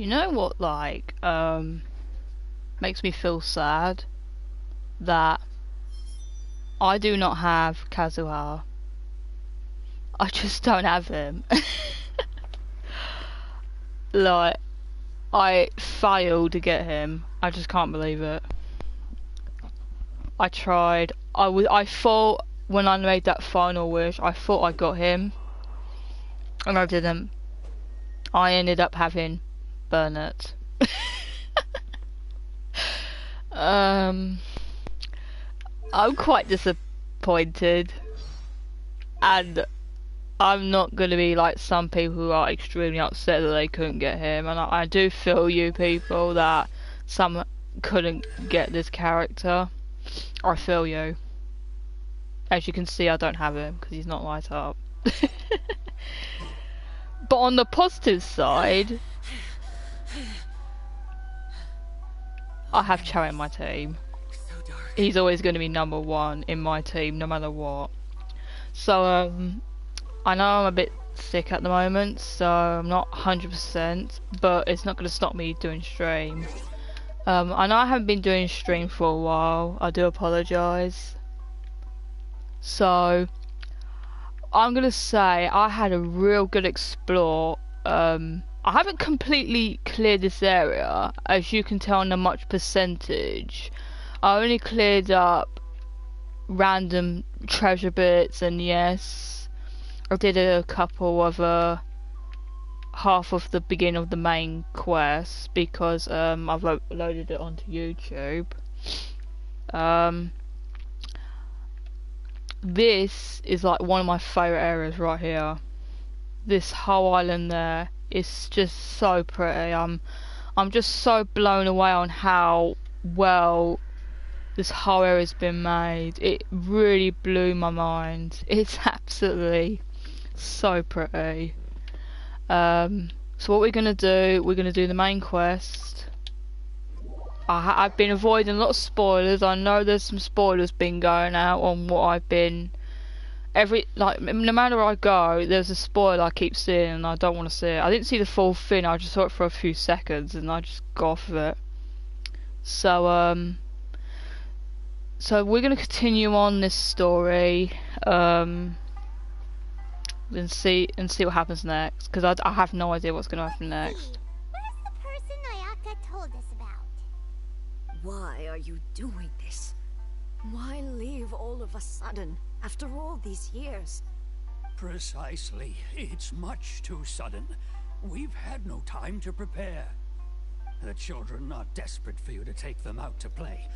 you know what, like, makes me feel sad? That I do not have Kazuha. I just don't have him. Like, I failed to get him. I just can't believe it. I tried. I thought when I made that final wish, I thought I got him, and I didn't. I ended up having Burnett. I'm quite disappointed, and I'm not gonna be like some people who are extremely upset that they couldn't get him, and I do feel you people that some couldn't get this character. I feel you. As you can see, I don't have him because he's not light up. But on the positive side, I have Cho in my team. He's always going to be number one in my team, no matter what. So, I know I'm a bit sick at the moment, so I'm not 100%, but it's not going to stop me doing stream. I know I haven't been doing stream for a while. I do apologise. So, I'm gonna say I had a real good explore. I haven't completely cleared this area, as you can tell on a much percentage. I only cleared up random treasure bits, and yes, I did a couple of half of the beginning of the main quest because I've loaded it onto YouTube. This is like one of my favourite areas right here. This whole island there is just so pretty. I'm just so blown away on how well this whole area's been made. It really blew my mind. It's absolutely so pretty. So what we're gonna do, we're gonna do the main quest. I've been avoiding a lot of spoilers. I know there's some spoilers been going out on what I've been. No matter where I go, there's a spoiler I keep seeing, and I don't want to see it. I didn't see the full thing. I just saw it for a few seconds, and I just got off of it. So so we're gonna continue on this story, and see what happens next. Because I have no idea what's gonna happen next. Where's the person Nayaka told us about? Why are you doing this? Why leave all of a sudden, after all these years? Precisely. It's much too sudden. We've had no time to prepare. The children are desperate for you to take them out to play.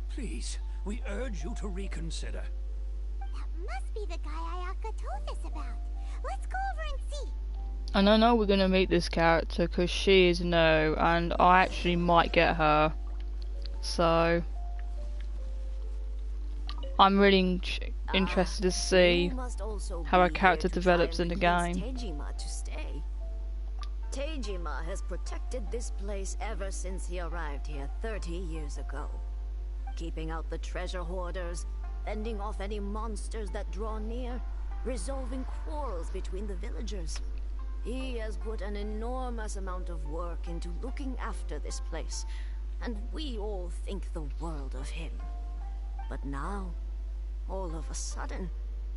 Please, we urge you to reconsider. That must be the guy Ayaka told us about. Let's go over and see. And I know we're gonna meet this character because she is new, and I actually might get her. So I'm really interested to see how her character develops in the game. Teijima has protected this place ever since he arrived here 30 years ago. Keeping out the treasure hoarders, fending off any monsters that draw near, resolving quarrels between the villagers. He has put an enormous amount of work into looking after this place, and we all think the world of him. But now, all of a sudden,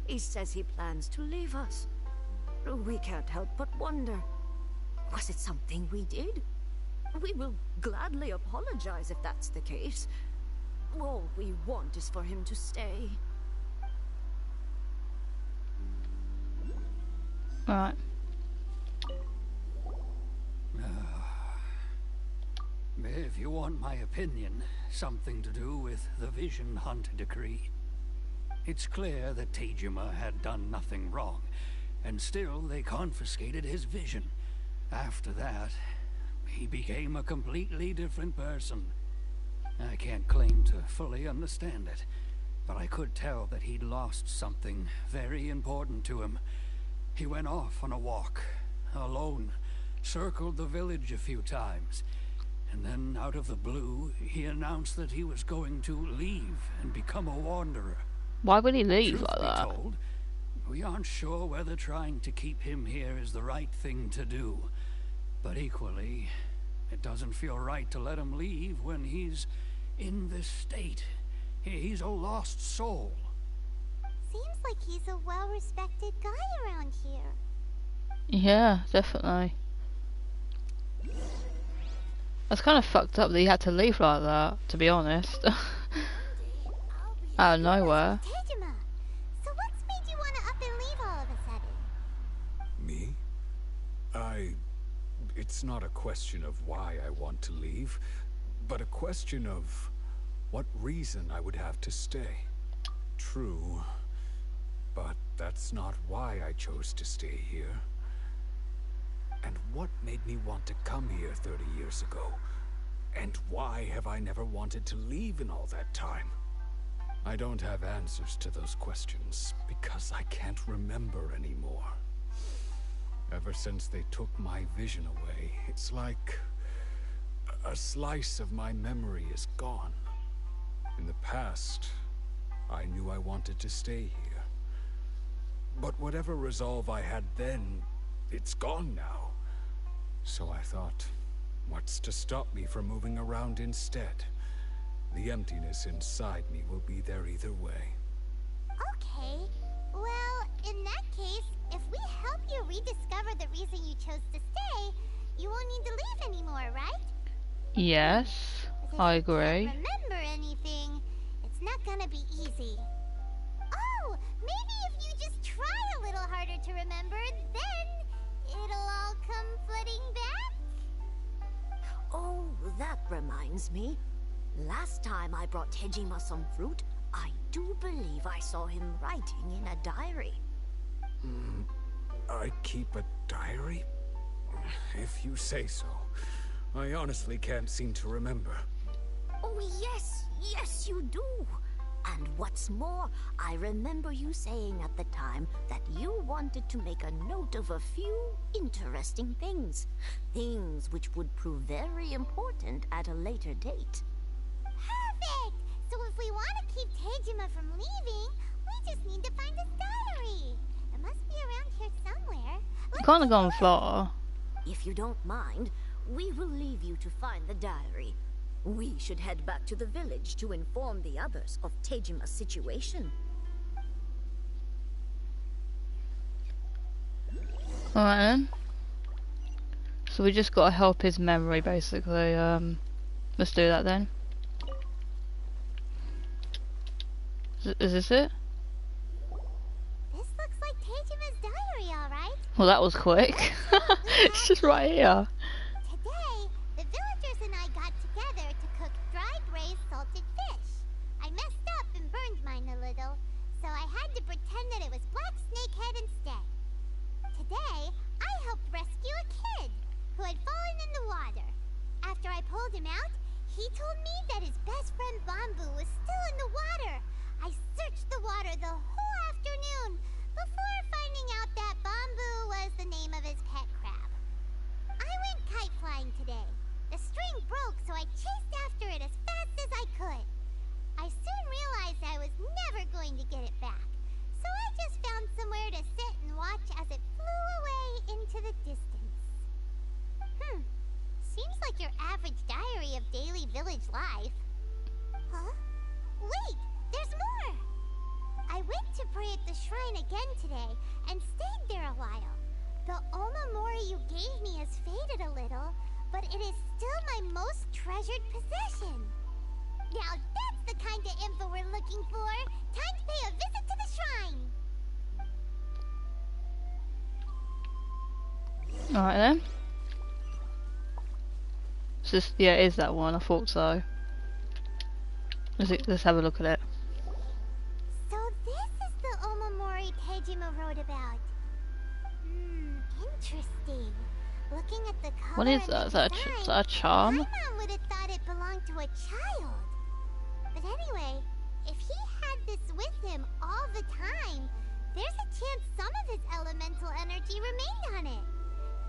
he says he plans to leave us. We can't help but wonder, was it something we did? We will gladly apologize if that's the case. All we want is for him to stay. Alright. If you want my opinion, something to do with the Vision Hunt decree. It's clear that Teijima had done nothing wrong, and still they confiscated his vision. After that, he became a completely different person. I can't claim to fully understand it, but I could tell that he'd lost something very important to him. He went off on a walk, alone, circled the village a few times, and then out of the blue, he announced that he was going to leave and become a wanderer. Why would he leave Truth like be that? told, we aren't sure whether trying to keep him here is the right thing to do. But equally, It doesn't feel right to let him leave when he's in this state. He's a lost soul. Seems like he's a well-respected guy around here. Yeah, definitely. That's kind of fucked up that he had to leave like that, to be honest. Out of nowhere. Tejima, so what's made you want to up and leave all of a sudden? Me? It's not a question of why I want to leave, but a question of what reason I would have to stay. True, but that's not why I chose to stay here. And what made me want to come here 30 years ago? And why have I never wanted to leave in all that time? I don't have answers to those questions, because I can't remember anymore. Ever since they took my vision away, it's like a slice of my memory is gone. In the past, I knew I wanted to stay here. But whatever resolve I had then, it's gone now. So I thought, what's to stop me from moving around instead? The emptiness inside me will be there either way. Okay, well, in that case, if we help you rediscover the reason you chose to stay, you won't need to leave anymore, right? Yes, But if I you agree. can't remember anything, it's not gonna be easy. Oh, maybe if you just try a little harder to remember, then it'll all come flooding back? Oh, that reminds me. Last time I brought Tejima some fruit, I do believe I saw him writing in a diary. I keep a diary? If you say so. I honestly can't seem to remember. Oh, yes, you do. And what's more, I remember you saying at the time that you wanted to make a note of a few interesting things. Things which would prove very important at a later date. Perfect! So if we want to keep Tejima from leaving, we just need to find his diary. It must be around here somewhere. Let's Kind of go gone look. far. If you don't mind, we will leave you to find the diary. We should head back to the village to inform the others of Tejima's situation. Alright then. So we just gotta help his memory, basically. Let's do that then. Is this it? This looks like Tejima's diary, alright. Well, that was quick. It's just right here. Today, the villagers and I got together to cook dried braised salted fish. I messed up and burned mine a little, so I had to pretend that it was black snakehead instead. Today, I helped rescue a kid who had fallen in the water. After I pulled him out, he told me that his best friend Bamboo was still in the water. I searched the water the whole afternoon before finding out that Bamboo was the name of his pet crab. I went kite flying today. The string broke, so I chased after it as fast as I could. I soon realized I was never going to get it back, so I just found somewhere to sit and watch as it flew away into the distance. Seems like your average diary of daily village life. Huh? Wait, there's more! I went to pray at the shrine again today and stayed there a while. The Omamori you gave me has faded a little, but it is still my most treasured possession. Now that's the kind of info we're looking for. Time to pay a visit to the shrine. Alright then. It's just, yeah, it is that one. I thought so. Let's have a look at it. So this is the Omamori Tejima wrote about. Interesting. Looking at the color What is and that? the Is that design, is that a charm? my mom would have thought it belonged to a child. But anyway, if he had this with him all the time, there's a chance some of his elemental energy remained on it.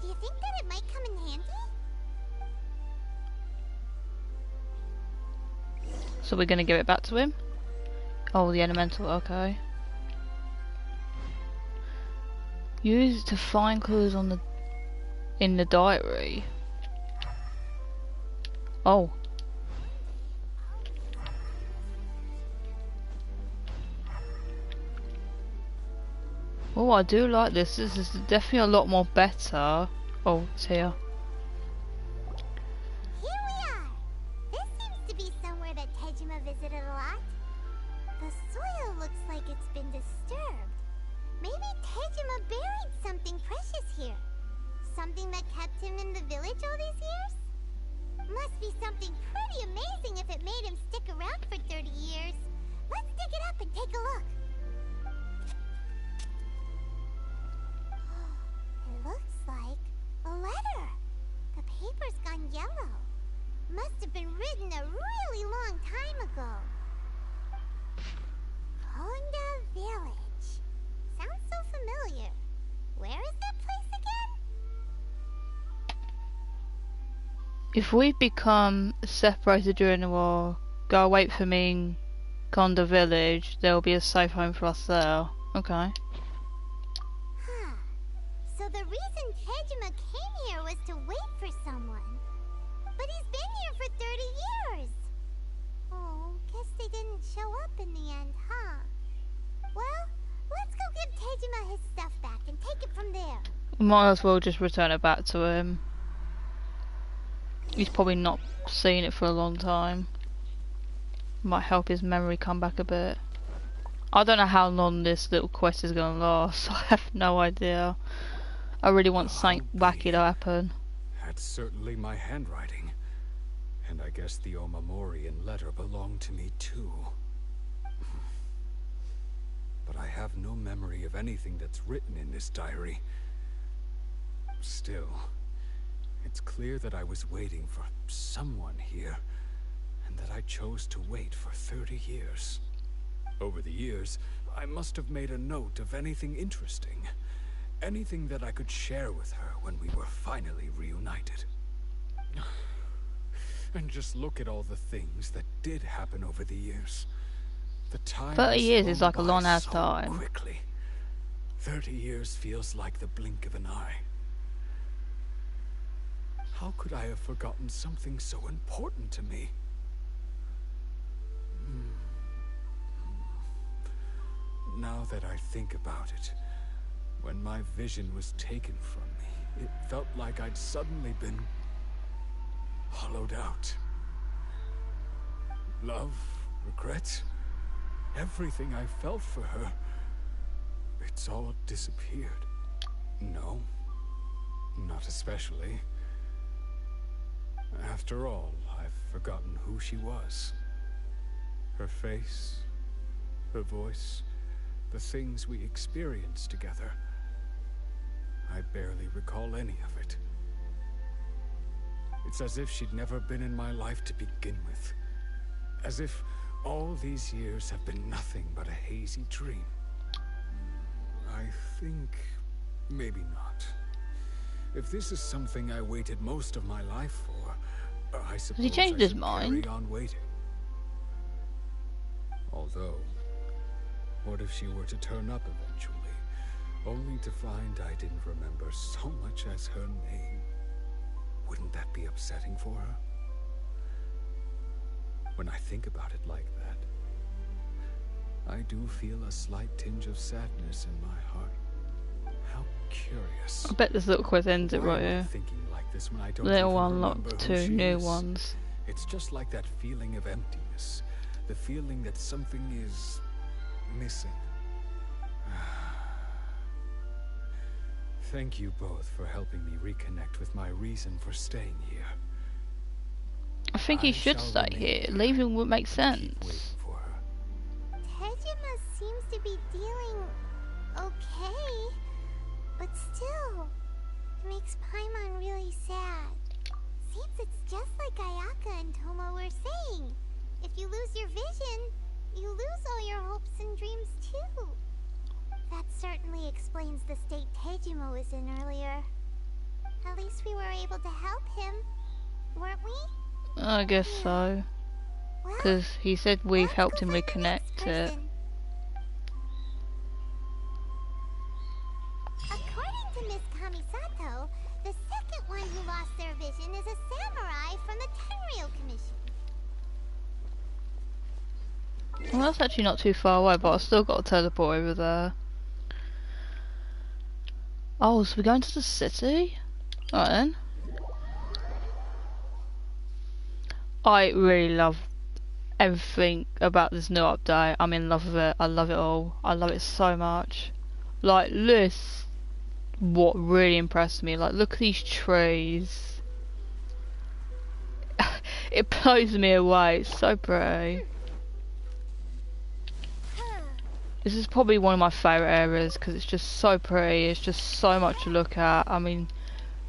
Do you think that it might come in handy? So we're gonna give it back to him? Oh, the elemental, okay. Use it to find clues on in the diary. Oh. Oh, I do like this. This is definitely a lot more better. Oh, it's here. Here we are! This seems to be somewhere that Tejima visited a lot. The soil looks like it's been disturbed. Maybe Tejima buried something precious here. Something that kept him in the village all these years? Must be something pretty amazing if it made him stick around for 30 years. Let's dig it up and take a look. It looks like a letter. The paper's gone yellow. Must have been written a really long time ago. Honda Village. Sounds so familiar. Where is that place again? If we become separated during the war, go wait for me in Konda village, there will be a safe home for us there. Okay. Huh. So the reason Tejima came here was to wait for someone. But he's been here for 30 years. Oh, guess they didn't show up in the end, huh? Well, let's go give Tejima his stuff back and take it from there. Might as well just return it back to him. He's probably not seen it for a long time. Might help his memory come back a bit. I don't know how long this little quest is gonna last. I have no idea. I really want something wacky to happen. That's certainly my handwriting. And I guess the Omamorian letter belonged to me too. But I have no memory of anything that's written in this diary. Still, it's clear that I was waiting for someone here, and that I chose to wait for 30 years. Over the years, I must have made a note of anything interesting. Anything that I could share with her when we were finally reunited. And just look at all the things that did happen over the years. The time 30 years has is like a flown long by ass so time. quickly. 30 years feels like the blink of an eye. How could I have forgotten something so important to me? Now that I think about it, when my vision was taken from me, it felt like I'd suddenly been hollowed out. Love, regret, everything I felt for her, it's all disappeared. No, not especially. After all, I've forgotten who she was. Her face, her voice, the things we experienced together. I barely recall any of it. It's as if she'd never been in my life to begin with. As if all these years have been nothing but a hazy dream. I think maybe not. If this is something I waited most of my life for, I suppose changed I his should mind? carry on waiting. Although, what if she were to turn up eventually, only to find I didn't remember so much as her name? Wouldn't that be upsetting for her? When I think about it like that, I do feel a slight tinge of sadness in my heart. How curious. I bet this little quiz ends it Why right am I here. thinking like this when I don't They'll even unlock remember who 2 she new is? ones. It's just like that feeling of emptiness. The feeling that something is missing. Thank you both for helping me reconnect with my reason for staying here. I think he I should shall stay remain here. Leaving would make Keep sense. waiting for her. Tejima seems to be dealing okay, but still, it makes Paimon really sad. Seems it's just like Ayaka and Tomo were saying. If you lose your vision, you lose all your hopes and dreams too. That certainly explains the state Tejima was in earlier. At least we were able to help him, weren't we? I guess so. Well, Because he said we've let's helped go him find the next reconnect it. person. According to Miss Kamisato, the second one who lost their vision is a samurai from the Imperial Commission. Well, that's actually not too far away, but I've still got to teleport over there. Oh, so we're going to the city? Alright then. I really love everything about this new update. I'm in love with it. I love it all. I love it so much. Like, this, what really impressed me. Like, look at these trees. It blows me away. It's so pretty. This is probably one of my favourite areas because it's just so pretty. It's just so much to look at. I mean,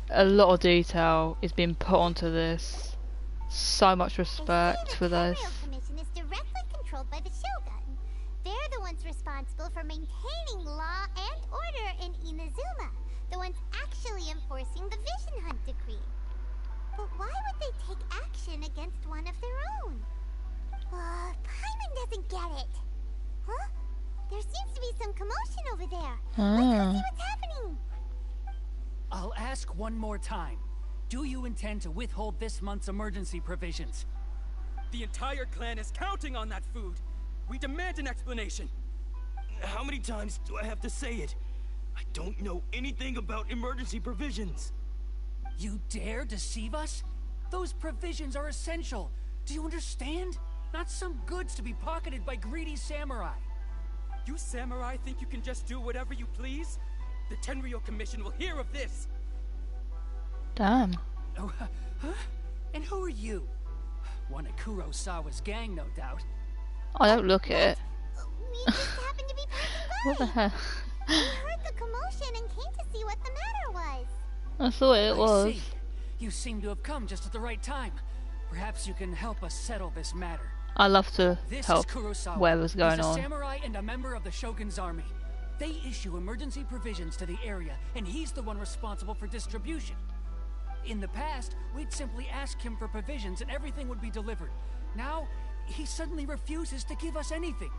a lot of detail is being put onto this. So much respect for this. The Imperial Commission is directly controlled by the Shogun. They're the ones responsible for maintaining law and order in INAZUMA. The ones actually enforcing the Vision Hunt Decree. But why would they take action against one of their own? Paimon doesn't get it. Huh? There seems to be some commotion over there. Let's go see what's happening. I'll ask one more time. Do you intend to withhold this month's emergency provisions? The entire clan is counting on that food. We demand an explanation. How many times do I have to say it? I don't know anything about emergency provisions. You dare deceive us? Those provisions are essential. Do you understand? Not some goods to be pocketed by greedy samurai. You samurai think you can just do whatever you please? The Tenryou Commission will hear of this. Damn. Oh, huh? And who are you? One of Kurosawa's gang, no doubt. I don't look it. We just happened to be passing by. What the hell? We heard the commotion and came to see what the matter was. I thought it I was. see. You seem to have come just at the right time. Perhaps you can help us settle this matter. I love to This help is Kurosawa. whatever's going He's a on. samurai and a member of the Shogun's army. They issue emergency provisions to the area, and he's the one responsible for distribution. In the past, we'd simply ask him for provisions and everything would be delivered. Now, he suddenly refuses to give us anything.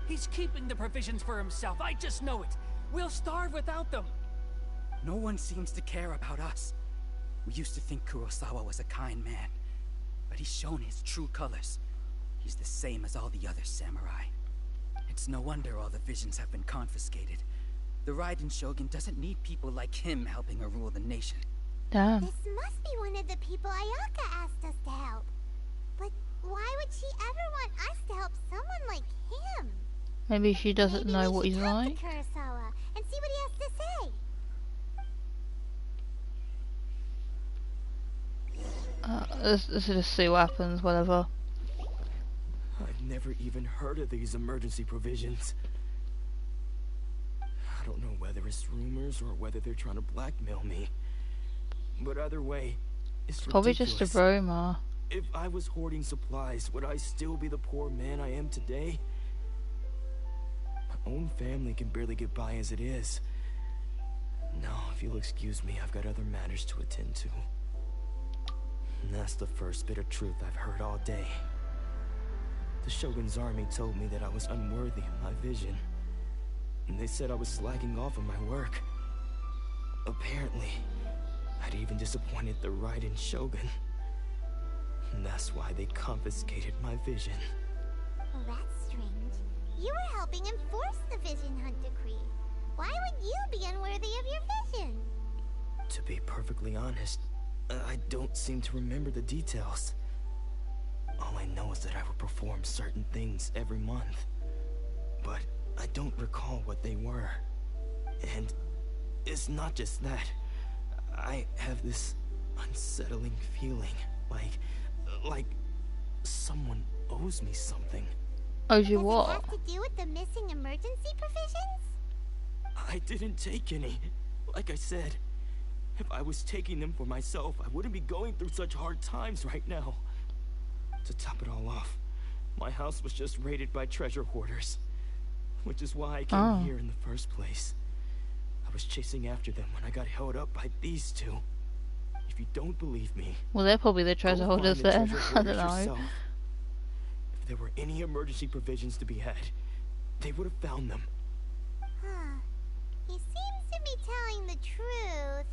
He's keeping the provisions for himself, I just know it. We'll starve without them. No one seems to care about us. We used to think Kurosawa was a kind man, but he's shown his true colors. He's the same as all the other samurai. It's no wonder all the visions have been confiscated. The Raiden Shogun doesn't need people like him helping her rule the nation. Damn. This must be one of the people Ayaka asked us to help. But why would she ever want us to help someone like him? Maybe she doesn't Maybe know we what should he's talk like. to Kurosawa and see what he has to say. Let's just see what happens, whatever. I've never even heard of these emergency provisions. I don't know whether it's rumors or whether they're trying to blackmail me. But either way, it's Probably just a ridiculous. rumor. If I was hoarding supplies, would I still be the poor man I am today? My own family can barely get by as it is. Now, if you'll excuse me, I've got other matters to attend to. And that's the first bit of truth I've heard all day. The Shogun's army told me that I was unworthy of my vision. And they said I was slacking off on my work. Apparently, I'd even disappointed the Raiden Shogun. And that's why they confiscated my vision. Well, that's strange. You were helping enforce the Vision Hunt Decree. Why would you be unworthy of your vision? To be perfectly honest, I don't seem to remember the details. All I know is that I would perform certain things every month. But I don't recall what they were. And it's not just that. I have this unsettling feeling, like someone owes me something. Owes you Does it what? have to do with the missing emergency provisions? I didn't take any. Like I said, if I was taking them for myself, I wouldn't be going through such hard times right now. To top it all off, my house was just raided by treasure hoarders, which is why I came here in the first place. I was chasing after them when I got held up by these two. If you don't believe me, Well, they're probably the go treasure find holders the then. treasure I don't hoarders know. yourself. If there were any emergency provisions to be had, they would have found them. Huh. He seems to be telling the truth.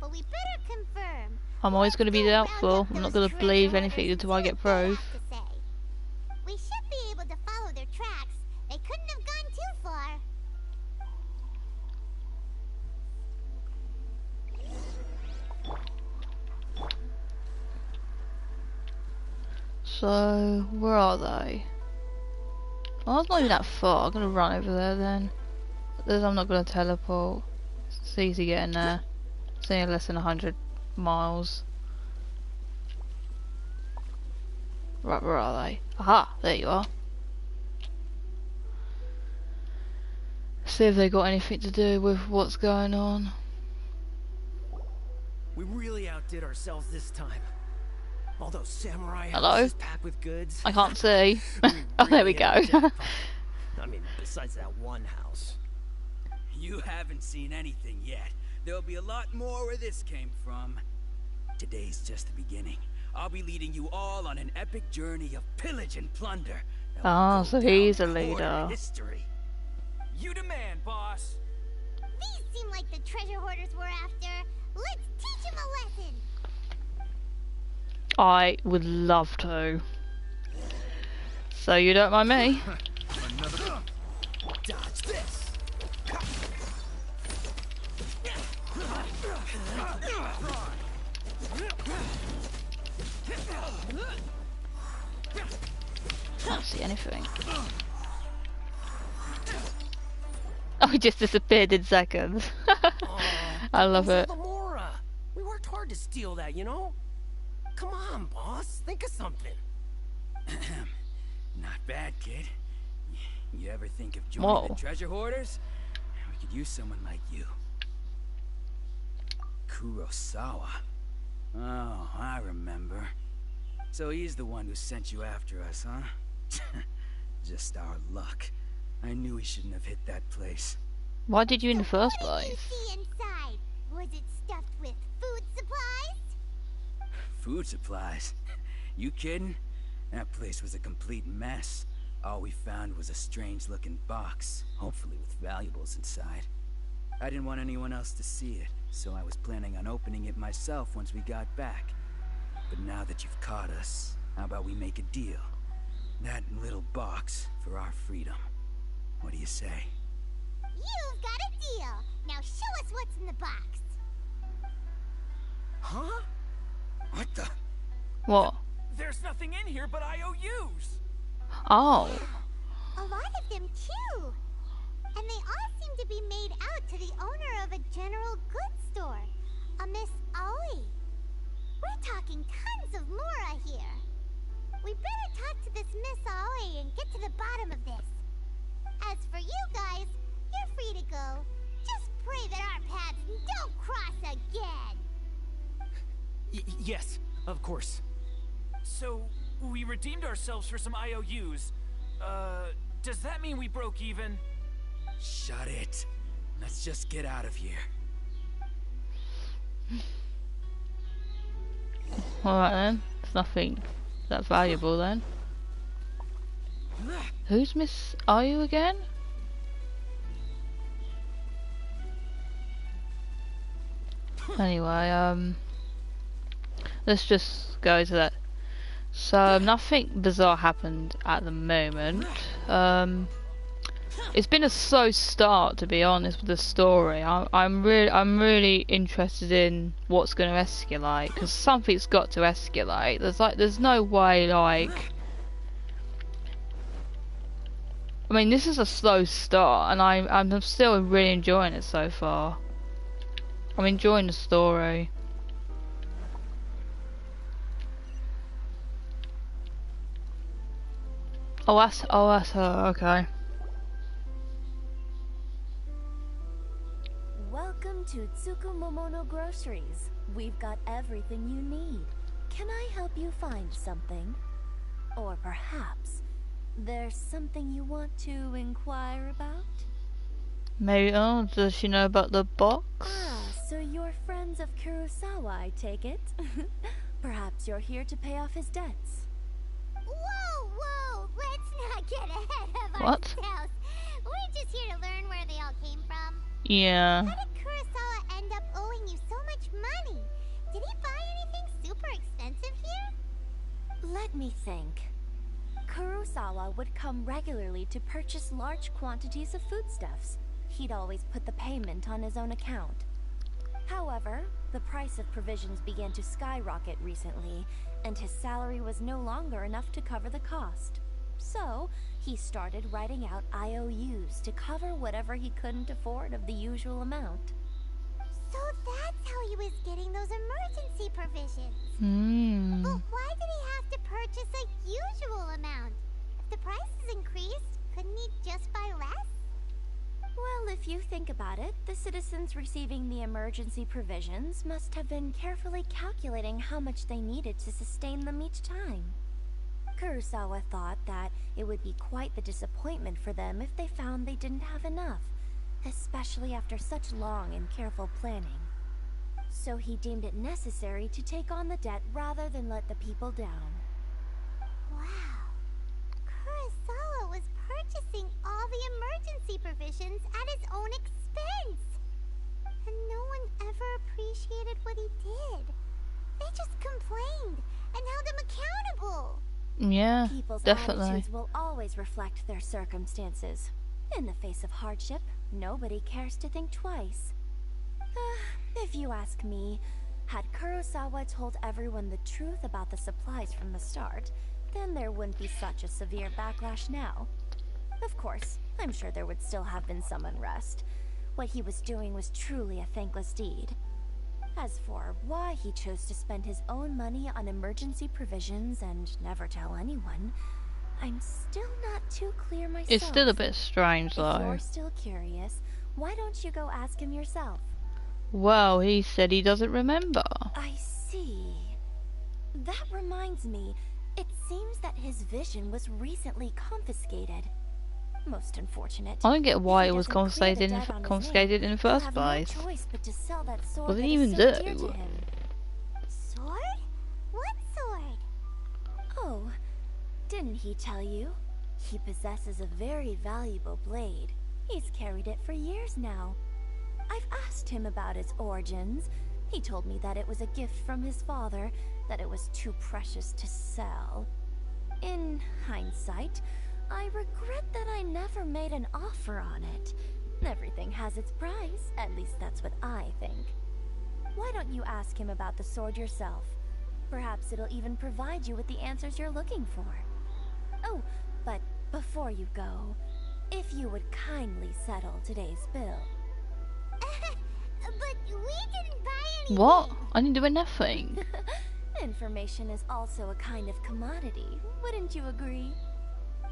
but we better confirm. I'm always going to be Let's go round doubtful. up I'm not those going to believe treasure anything hoarders until I and see get what they proof. have to say. We should be able to follow their tracks. They couldn't have gone too far. So, where are they? Oh, it's not even that far. I'm going to run over there then. I'm not going to teleport. It's easy getting there. It's only less than 100 miles. Right, where are they? Aha, there you are. See if they got anything to do with what's going on. We really outdid ourselves this time. All those samurai Hello? houses packed with goods. I can't see. We Oh, there we really go. hit the jackpot. I mean, besides that one house. You haven't seen anything yet. There'll be a lot more where this came from. Today's just the beginning. I'll be leading you all on an epic journey of pillage and plunder. that will Ah, go so down he's a in Horde leader. history. You demand, boss. These seem like the treasure hoarders we're after. Let's teach them a lesson. I would love to. So you don't mind me? Dodge this. Can't see anything. Oh, he just disappeared in seconds. I love it. The Mora. We worked hard to steal that, you know? Come on, boss. Think of something. Not bad, kid. You ever think of joining Whoa. the treasure hoarders? We could use someone like you. Kurosawa. Oh, I remember. So he's the one who sent you after us, huh? Just our luck. I knew he shouldn't have hit that place. Why did you in the first What did place? you see inside? Was it stuffed with food supplies? Food supplies? You kidding? That place was a complete mess. All we found was a strange-looking box, hopefully with valuables inside. I didn't want anyone else to see it, so I was planning on opening it myself once we got back. But now that you've caught us, how about we make a deal? That little box for our freedom. What do you say? You've got a deal. Now show us what's in the box. Huh? What the? What? There's nothing in here but IOUs! Oh. A lot of them too. And they all seem to be made out to the owner of a general goods store, a Miss Aoi. We're talking tons of Mora here. We better talk to this Miss Aoi and get to the bottom of this. As for you guys, you're free to go. Just pray that our paths don't cross again. Yes, of course. So, we redeemed ourselves for some IOUs. Does that mean we broke even? Shut it. Let's just get out of here. Alright then. It's nothing that valuable then. Who's Miss Are you again? Anyway, let's just go to that. So nothing bizarre happened at the moment. It's been a slow start, to be honest, with the story. I'm really interested in what's going to escalate, because something's got to escalate. There's no way, like, I mean, this is a slow start, and I'm still really enjoying it so far. I'm enjoying the story. Oh, that's her. Okay. Welcome to Tsukumomono Groceries. We've got everything you need. Can I help you find something? Or perhaps there's something you want to inquire about? Maybe. Oh, does she know about the box? Ah, so you're friends of Kurosawa, I take it? Perhaps you're here to pay off his debts. Whoa, whoa! Let's not get ahead of What? ourselves. We're just here to learn where they all came from. Yeah. How did Kurosawa end up owing you so much me think. Kurosawa would come regularly to purchase large quantities of foodstuffs. He'd always put the payment on his own account. However, the price of provisions began to skyrocket recently, and his salary was no longer enough to cover the cost. So, he started writing out IOUs to cover whatever he couldn't afford of the usual amount. So that's how he was getting those emergency provisions. But why did he have to purchase a usual amount? If the price is increased, couldn't he just buy less? Well, if you think about it, the citizens receiving the emergency provisions must have been carefully calculating how much they needed to sustain them each time. Kurosawa thought that it would be quite the disappointment for them if they found they didn't have enough, especially after such long and careful planning. So he deemed it necessary to take on the debt rather than let the people down. Wow. Kurosawa was purchasing all the emergency provisions at his own expense. And no one ever appreciated what he did. They just complained and held him accountable. Yeah, People's definitely. attitudes will always reflect their circumstances. In the face of hardship, nobody cares to think twice. If you ask me, had Kurosawa told everyone the truth about the supplies from the start, then there wouldn't be such a severe backlash now. Of course, I'm sure there would still have been some unrest. What he was doing was truly a thankless deed. As for why he chose to spend his own money on emergency provisions and never tell anyone, I'm still not too clear myself. It's still a bit strange If though. you're still curious, why don't you go ask him yourself? Well, he said he doesn't remember. I see. That reminds me, it seems that his vision was recently confiscated. Most unfortunate. I don't get why If he it was doesn't clear the confiscated debt on his confiscated in name, the first he'll place. have no choice but to sell that sword What did that he is even so dear do? to him. Sword? What sword? Oh, didn't he tell you? He possesses a very valuable blade. He's carried it for years now. I've asked him about its origins. He told me that it was a gift from his father, that it was too precious to sell. In hindsight, I regret that I never made an offer on it. Everything has its price, at least that's what I think. Why don't you ask him about the sword yourself? Perhaps it'll even provide you with the answers you're looking for. Oh, but before you go, if you would kindly settle today's bill. But we didn't buy anything. What? I didn't do nothing. Information is also a kind of commodity, wouldn't you agree?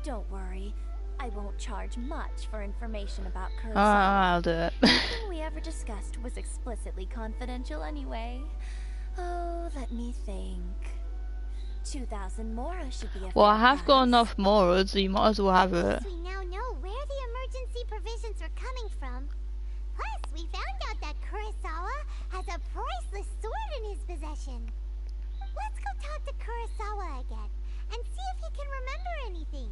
Don't worry, I won't charge much for information about Kurosawa. I'll do it. Nothing we ever discussed was explicitly confidential anyway. Oh, let me think. 2,000 mora should be a Well, I fair have got price. enough more, so you might as well have it. We now know where the emergency provisions were coming from. Plus, we found out that Kurosawa has a priceless sword in his possession. Let's go talk to Kurosawa again and see if he can remember anything.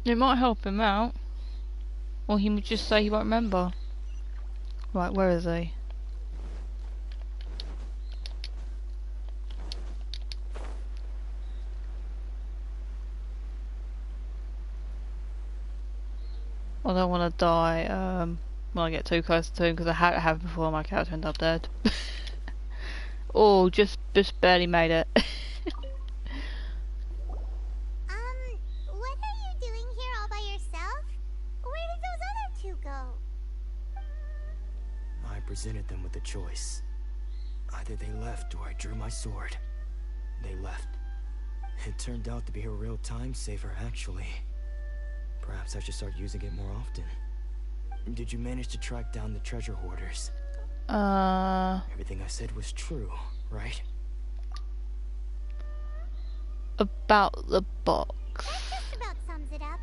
It might help him out. Or he would just say he won't remember. Right, where is he? I don't want to die when I get too close to him, because I had it happen before my character ended up dead. Oh, just barely made it. What are you doing here all by yourself? Where did those other two go? I presented them with a choice. Either they left or I drew my sword. They left. It turned out to be a real time saver, actually. Perhaps I should start using it more often. Did you manage to track down the treasure hoarders? Everything I said was true, right? About the box. That just about sums it up.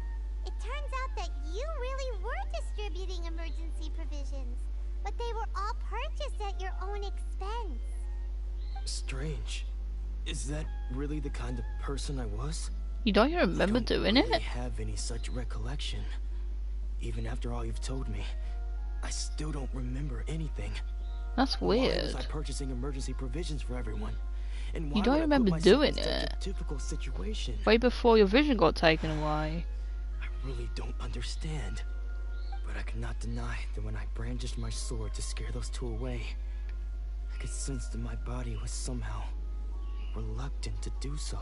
It turns out that you really were distributing emergency provisions, but they were all purchased at your own expense. Strange. Is that really the kind of person I was? You don't even remember I don't doing really it? have any such recollection. Even after all you've told me, I still don't remember anything. That's Why weird. was I purchasing emergency provisions for everyone? And why You don't would I put remember myself doing in such it. a difficult situation? Way before your vision got taken away. I really don't understand. But I cannot deny that when I brandished my sword to scare those two away, I could sense that my body was somehow reluctant to do so.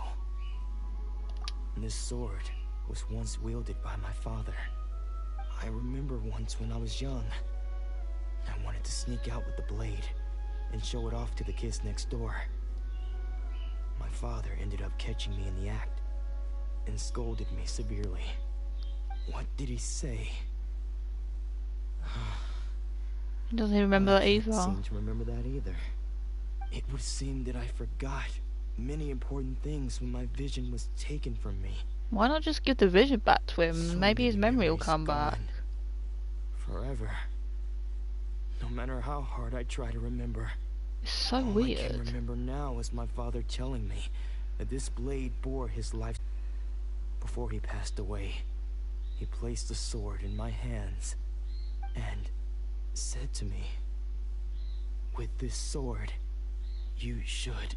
And this sword was once wielded by my father. I remember once when I was young, I wanted to sneak out with the blade and show it off to the kids next door. My father ended up catching me in the act and scolded me severely. What did he say? He doesn't even remember that I either. can't seem to remember that either. It would seem that I forgot many important things when my vision was taken from me. Why not just give the vision back to him? So Maybe his many memory will memories come back. gone. Forever. No matter how hard I try to remember. It's so All I can weird. remember now is my father telling me that this blade bore his life. Before he passed away, he placed the sword in my hands and said to me, "With this sword, you should."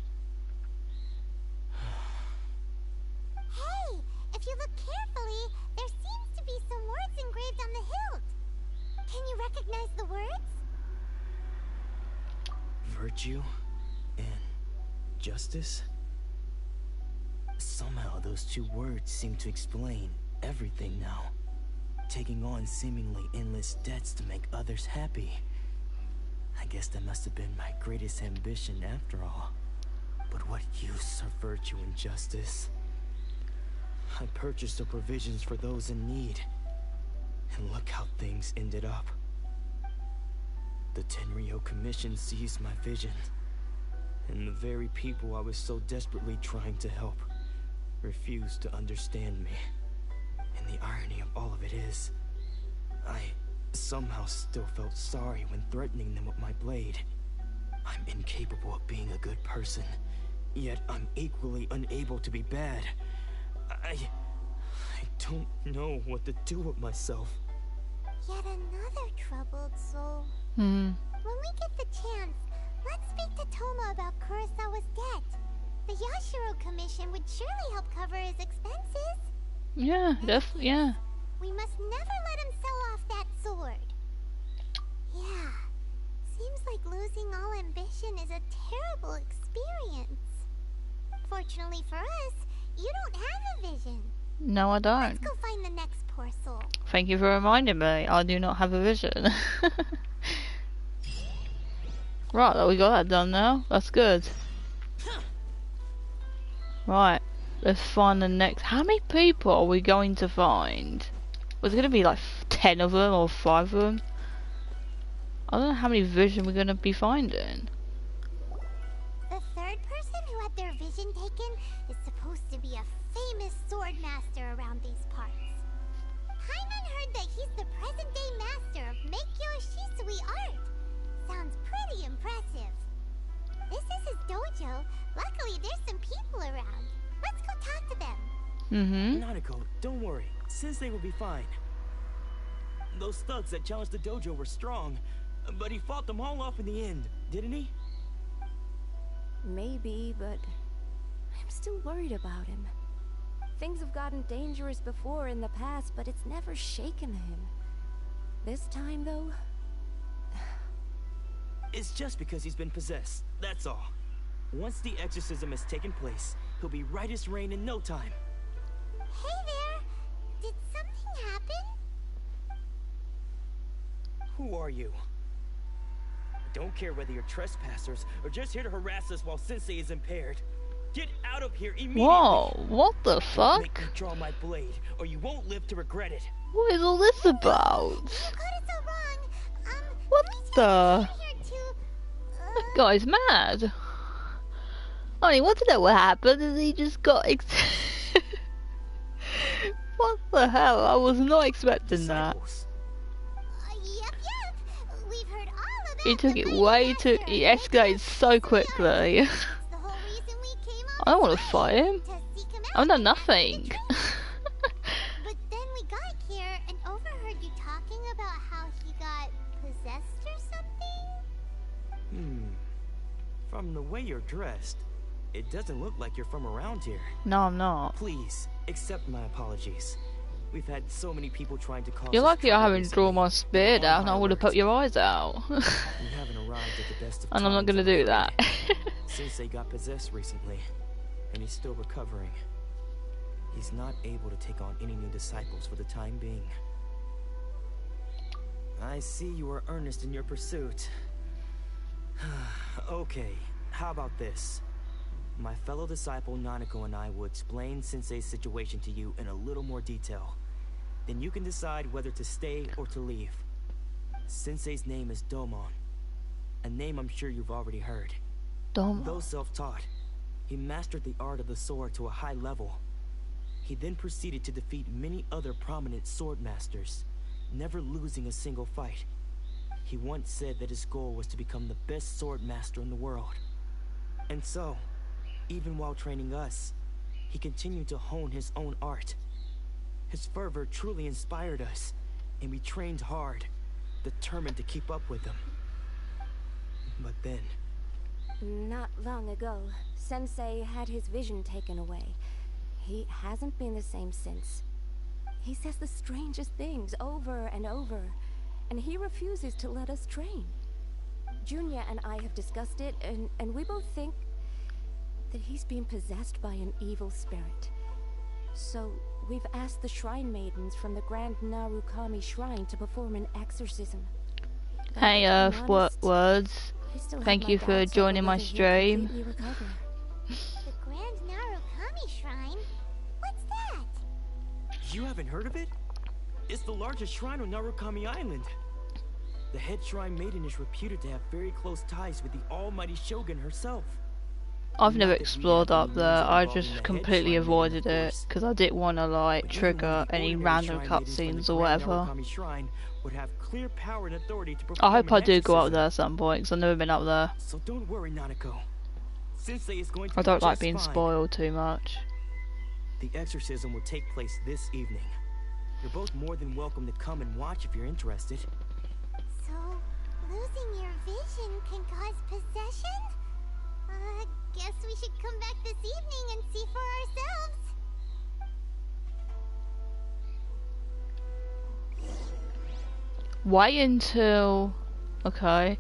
Hey, if you look carefully, there seems to be some words engraved on the hilt. Can you recognize the words? Virtue and justice? Somehow those two words seem to explain everything now. Taking on seemingly endless debts to make others happy. I guess that must have been my greatest ambition after all. But what use are virtue and justice? I purchased the provisions for those in need. And look how things ended up. The Tenryo Commission seized my vision. And the very people I was so desperately trying to help refused to understand me. And the irony of all of it is, I somehow still felt sorry when threatening them with my blade. I'm incapable of being a good person, yet I'm equally unable to be bad. I don't know what to do with myself. Yet another troubled soul. Hmm. When we get the chance, let's speak to Toma about Kurosawa's debt. The Yashiro Commission would surely help cover his expenses. Yeah, definitely. Yeah. We must never let him sell off that sword. Yeah, seems like losing all ambition is a terrible experience. Fortunately for us, you don't have a vision. No, I Let's don't. go find the next poor soul. Thank you for reminding me. I do not have a vision. Right, we got that done now. That's good. Right, let's find the next. How many people are we going to find? Was it going to be like 10 of them or 5 of them? I don't know how many vision we're going to be finding. The third person who had their vision taken is supposed to be a famous sword master around these parts. Paimon heard that he's the present-day master of Meikyo Shisui art. Sounds pretty impressive. This is his dojo. Luckily, there's some people around. Let's go talk to them. Mm-hmm. Nanako, don't worry. Sensei will be fine. Those thugs that challenged the dojo were strong, but he fought them all off in the end, didn't he? Maybe, but I'm still worried about him. Things have gotten dangerous before in the past, but it's never shaken him. This time, though... It's just because he's been possessed, that's all. Once the exorcism has taken place, he'll be right as rain in no time. Hey there! Did something happen? Who are you? I don't care whether you're trespassers or just here to harass us while Sensei is impaired. Get out of here immediately! Whoa, what the Make fuck? me draw my blade, or you won't live to regret it. What is all this about? You got it so wrong. What we just the? came here to, That guy's mad. I mean, want to know what happened and he just got What the hell? I was not expecting that. Disciples. Yep. We've heard all about He took the it mighty way too... master He of escalated so quickly. It's the whole reason we came I don't all want this to fight him. way, to seek him out I've done and nothing. But then we got here and overheard you talking about how he got possessed or something? From the way you're dressed, It doesn't look like you're from around here. No, I'm not. Please, accept my apologies. We've had so many people trying to cause You're us lucky I trouble haven't drawn recently. my spear On down. high I would have alert. put your eyes out. You haven't arrived at the best of And I'm not times, gonna do afraid. that. Sensei got possessed recently, and he's still recovering. He's not able to take on any new disciples for the time being. I see you are earnest in your pursuit. Okay, how about this? My fellow disciple Nanako and I will explain Sensei's situation to you in a little more detail. Then you can decide whether to stay or to leave. Sensei's name is Domon, a name I'm sure you've already heard. Though Dumb. self-taught, he mastered the art of the sword to a high level. He then proceeded to defeat many other prominent sword masters, never losing a single fight. He once said that his goal was to become the best sword master in the world. And so, even while training us, he continued to hone his own art. His fervor truly inspired us, and we trained hard, determined to keep up with him. But then, Not long ago, Sensei had his vision taken away. He hasn't been the same since. He says the strangest things over and over, and he refuses to let us train. Junior and I have discussed it, and we both think that he's being possessed by an evil spirit. So, we've asked the shrine maidens from the Grand Narukami Shrine to perform an exorcism. But Hey, if I'm what honest, words? I still have Thank my you for doubts over joining my whether he'll stream. completely recover. The Grand Narukami Shrine? What's that? you haven't heard of it? It's the largest shrine on Narukami Island. The head shrine maiden is reputed to have very close ties with the almighty Shogun herself. I've never Not that we explored have up any there. means of I involving the just head completely shrine maiden, avoided of it course. because I didn't want to like But even one trigger of the any ordinary random shrine maidens from the cutscenes or Grand whatever. Narukami Shrine would have clear power and authority to I perform hope an I do go up exorcism. there at some point because I've never been up there. So don't worry, Nanako. Sensei is going to I be don't like just being fine. spoiled too much. The exorcism will take place this evening. You're both more than welcome to come and watch if you're interested. So, losing your vision can cause possession? Guess we should come back this evening and see for ourselves. Wait until... Okay.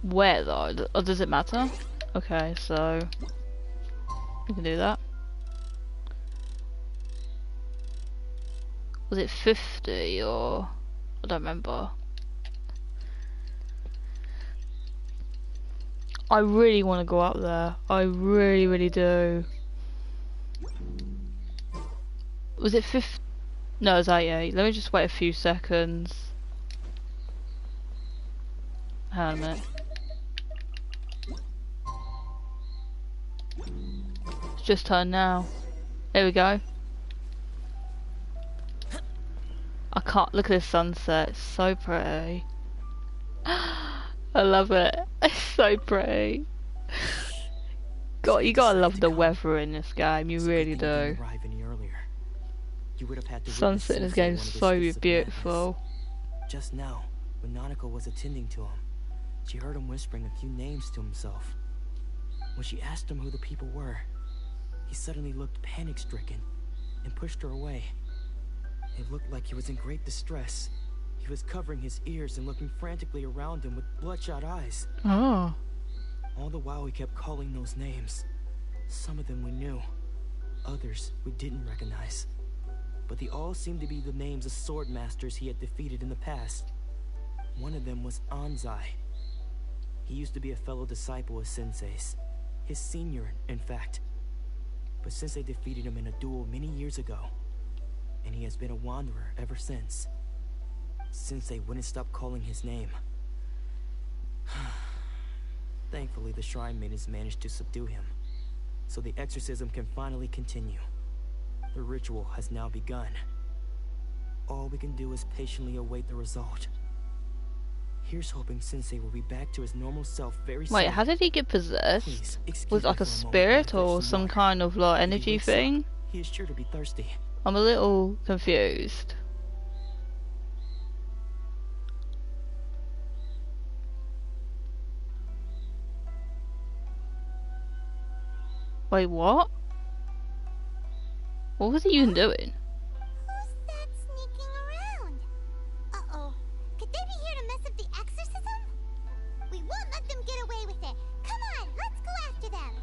Where though? Or does it matter? Okay, so... We can do that. Was it 50 or... I don't remember. I really want to go up there. I really, really do. Was it 50? No, it was 88. Let me just wait a few seconds. Hang on a minute. It's just turned now. There we go. I can't look at this sunset. It's so pretty. I love it. It's so pretty. God, you gotta love the weather in this game. You It's a good really thing you do. didn't arrive any earlier. You would have had to witness Sunset in this Sensei game in is one of his so fits of beautiful. madness. Just now, when Nanako was attending to him, she heard him whispering a few names to himself. When she asked him who the people were, he suddenly looked panic-stricken and pushed her away. It looked like he was in great distress. He was covering his ears and looking frantically around him with bloodshot eyes. Oh. All the while he kept calling those names. Some of them we knew, others we didn't recognize. But they all seemed to be the names of sword masters he had defeated in the past. One of them was Anzai. He used to be a fellow disciple of Sensei's. His senior, in fact. But Sensei defeated him in a duel many years ago. And he has been a wanderer ever since. Sensei wouldn't stop calling his name. Thankfully, the shrine maidens managed to subdue him, so the exorcism can finally continue. The ritual has now begun. All we can do is patiently await the result. Here's hoping Sensei will be back to his normal self very soon. Wait, how did he get possessed? Please, excuse Was it me like for a moment while I spirit fetch or some some water. kind of like If he energy wakes up, thing? he is sure to be thirsty. I'm a little confused. Wait, what? What was he even doing? Who's that sneaking around? Uh-oh. Could they be here to mess up the exorcism? We won't let them get away with it. Come on, let's go after them.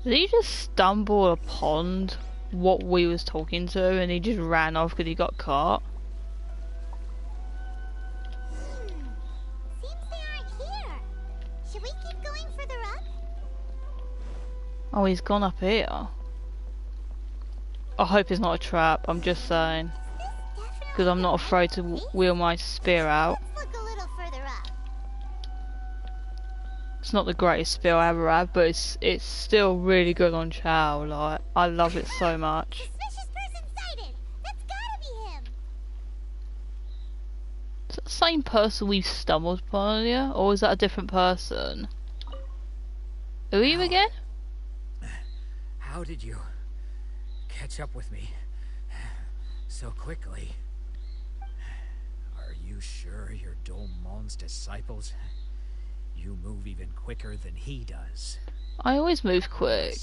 Did he just stumble upon what we was talking to and he just ran off because he got caught? Seems they aren't here. Should we keep going further up? Oh, he's gone up here. I hope it's not a trap, I'm just saying. Because I'm not afraid to wheel my spear out. Let's look a little further up. It's not the greatest spear I ever had, but it's still really good on Chow. Like, I love it so much. Suspicious person sighted. That's gotta be him. Is that the same person we stumbled upon earlier? Or is that a different person? Who are you again? How did you catch up with me so quickly? Are you sure you're Domon's disciples? You move even quicker than he does. I always move quick.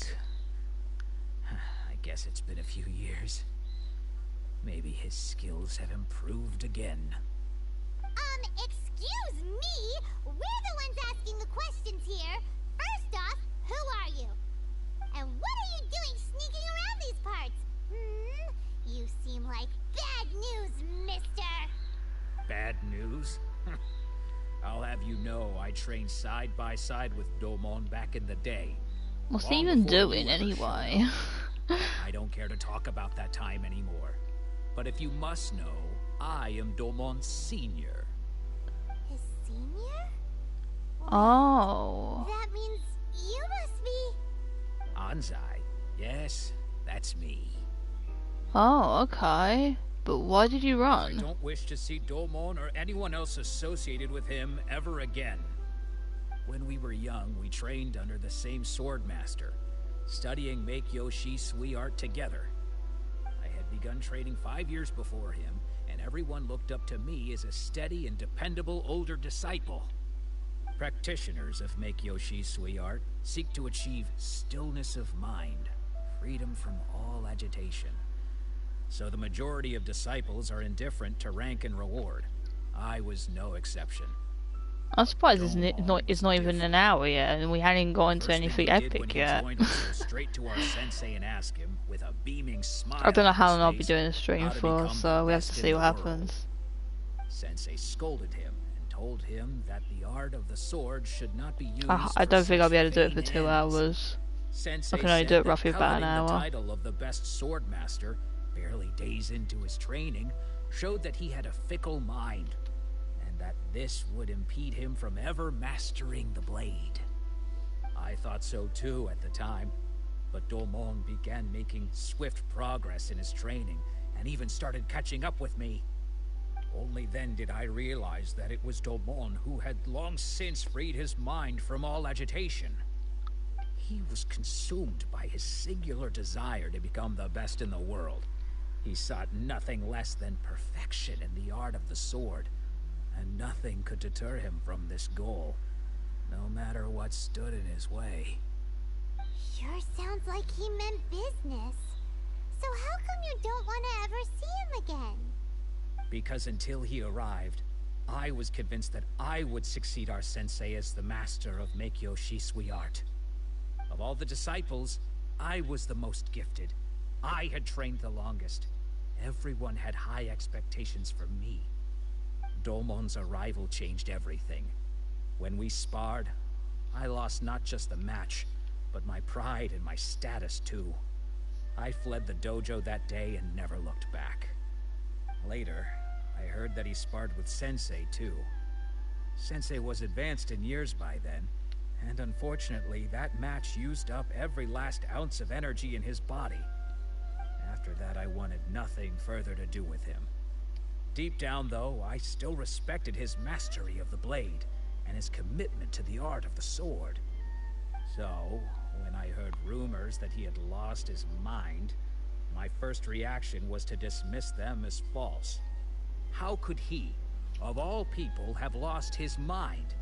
I guess it's been a few years. Maybe his skills have improved again. Excuse me? We're the ones asking the questions here. First off, who are you? And what are you doing sneaking around these parts? You seem like bad news, mister. Bad news? I'll have you know I trained side by side with Domon back in the day. What's he even doing you ever showed anyway? up. I don't care to talk about that time anymore. But if you must know, I am Domon's senior. His senior? Oh. That means you must be... Anzai? Yes, that's me. Oh, okay. But why did you I run? don't wish to see Domon or anyone else associated with him ever again. When we were young, we trained under the same sword master, studying Make-Yoshi Sui art together. I had begun training 5 years before him, and everyone looked up to me as a steady and dependable older disciple. Practitioners of Make-Yoshi Sui art seek to achieve stillness of mind, freedom from all agitation. So the majority of disciples are indifferent to rank and reward. I was no exception. I'm surprised it's not even an hour yet, and we hadn't even got into anything epic yet. Straight to our sensei and ask him, with a beaming smile I don't know how on long I'll his be face, doing the stream how to for, become so the we have to best in see the what world. happens. Sensei scolded him and told him that the art of the sword should not be used I don't think I'll be able to do it for vain 2 ends. hours. Sensei I can only said do it that roughly about an coveting hour. The title of the best sword master, barely days into his training, showed that he had a fickle mind, and that this would impede him from ever mastering the blade. I thought so too at the time, but Domon began making swift progress in his training, and even started catching up with me. Only then did I realize that it was Domon who had long since freed his mind from all agitation. He was consumed by his singular desire to become the best in the world. He sought nothing less than perfection in the art of the sword, and nothing could deter him from this goal, no matter what stood in his way. Sure sounds like he meant business. So how come you don't want to ever see him again? Because until he arrived, I was convinced that I would succeed our sensei as the master of Make-Yoshi Sui art. Of all the disciples, I was the most gifted. I had trained the longest. Everyone had high expectations for me. Domon's arrival changed everything. When we sparred, I lost not just the match, but my pride and my status too. I fled the dojo that day and never looked back. Later, I heard that he sparred with Sensei too. Sensei was advanced in years by then, and unfortunately that match used up every last ounce of energy in his body. After that, I wanted nothing further to do with him. Deep down, though, I still respected his mastery of the blade and his commitment to the art of the sword. So, when I heard rumors that he had lost his mind, my first reaction was to dismiss them as false. How could he, of all people, have lost his mind?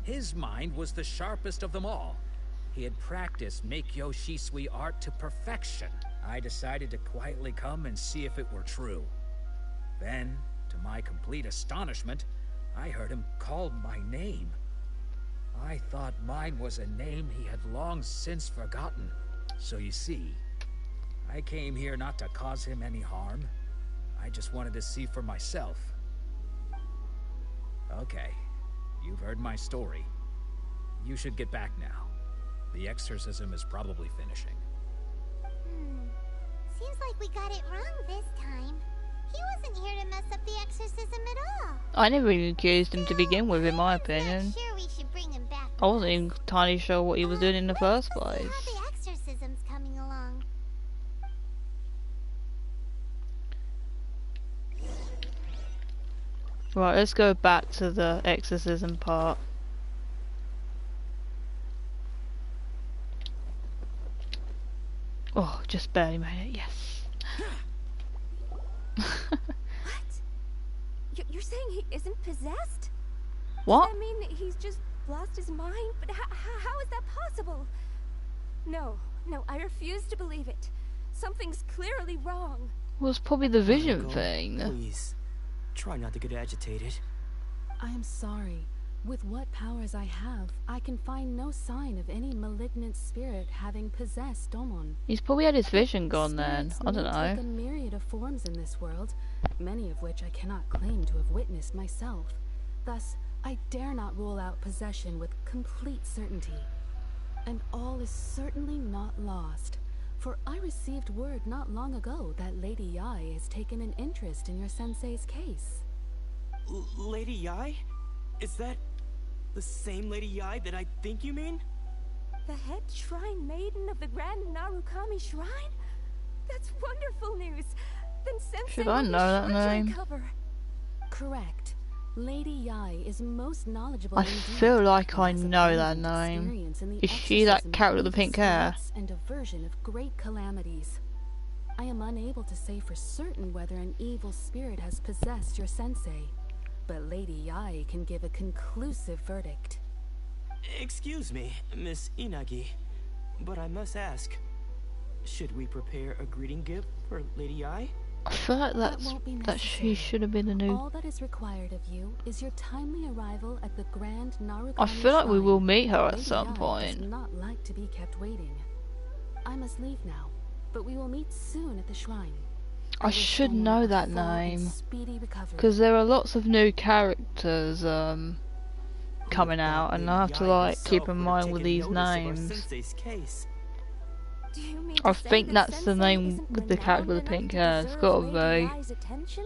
His mind was the sharpest of them all, He had practiced Make-Yo Shisui art to perfection. I decided to quietly come and see if it were true. Then, to my complete astonishment, I heard him call my name. I thought mine was a name he had long since forgotten. So you see, I came here not to cause him any harm. I just wanted to see for myself. Okay, you've heard my story. You should get back now. The exorcism is probably finishing. Seems like we got it wrong this time. He wasn't here to mess up the exorcism at all. I never even accused him to begin with, in my opinion. Sure, we should bring him back. I wasn't even entirely sure what he was doing in the first place. How the exorcism's coming along. Right, let's go back to the exorcism part. Oh, just barely made it, yes. What? You're saying he isn't possessed? What? I mean, he's just lost his mind? But how is that possible? No, I refuse to believe it. Something's clearly wrong. Well, it's probably the vision Michael, thing. Please, try not to get agitated. I am sorry. With what powers I have, I can find no sign of any malignant spirit having possessed Domon. He's probably had his vision gone then. Spirits I don't may take know. a myriad of forms in this world, many of which I cannot claim to have witnessed myself. Thus, I dare not rule out possession with complete certainty. And all is certainly not lost, for I received word not long ago that Lady Yai has taken an interest in your sensei's case. Lady Yai? Is that the same Lady Yai that I think you mean? The head shrine maiden of the Grand Narukami Shrine? That's wonderful news. Then Sensei Should I will be know that sure to name? recover. Correct. Lady Yai is most knowledgeable I indeed, feel like I and has know that abundant name. experience in the Is she that exorcism of character with the evil pink hair? spirits and aversion of great calamities. I am unable to say for certain whether an evil spirit has possessed your sensei, but Lady Yai can give a conclusive verdict. Excuse me, Miss Inagi, but I must ask, should we prepare a greeting gift for Lady Yai? I feel like That won't be that she necessary. should have been the new. All that is required of you is your timely arrival at the Grand Narukami I feel like we Shrine. will meet her at Lady some Yai point. does not like to be kept waiting. I must leave now, but we will meet soon at the shrine. I wish should someone know a that full and name. speedy recovery. Because there are lots of new characters coming out, and I have to like keep in mind with these names. Sensei's case. Do you mean I to say think that that's the Sensei name isn't with the character with the renowned pink enough to hair. It's deserve gotta Lady be. Yai's attention?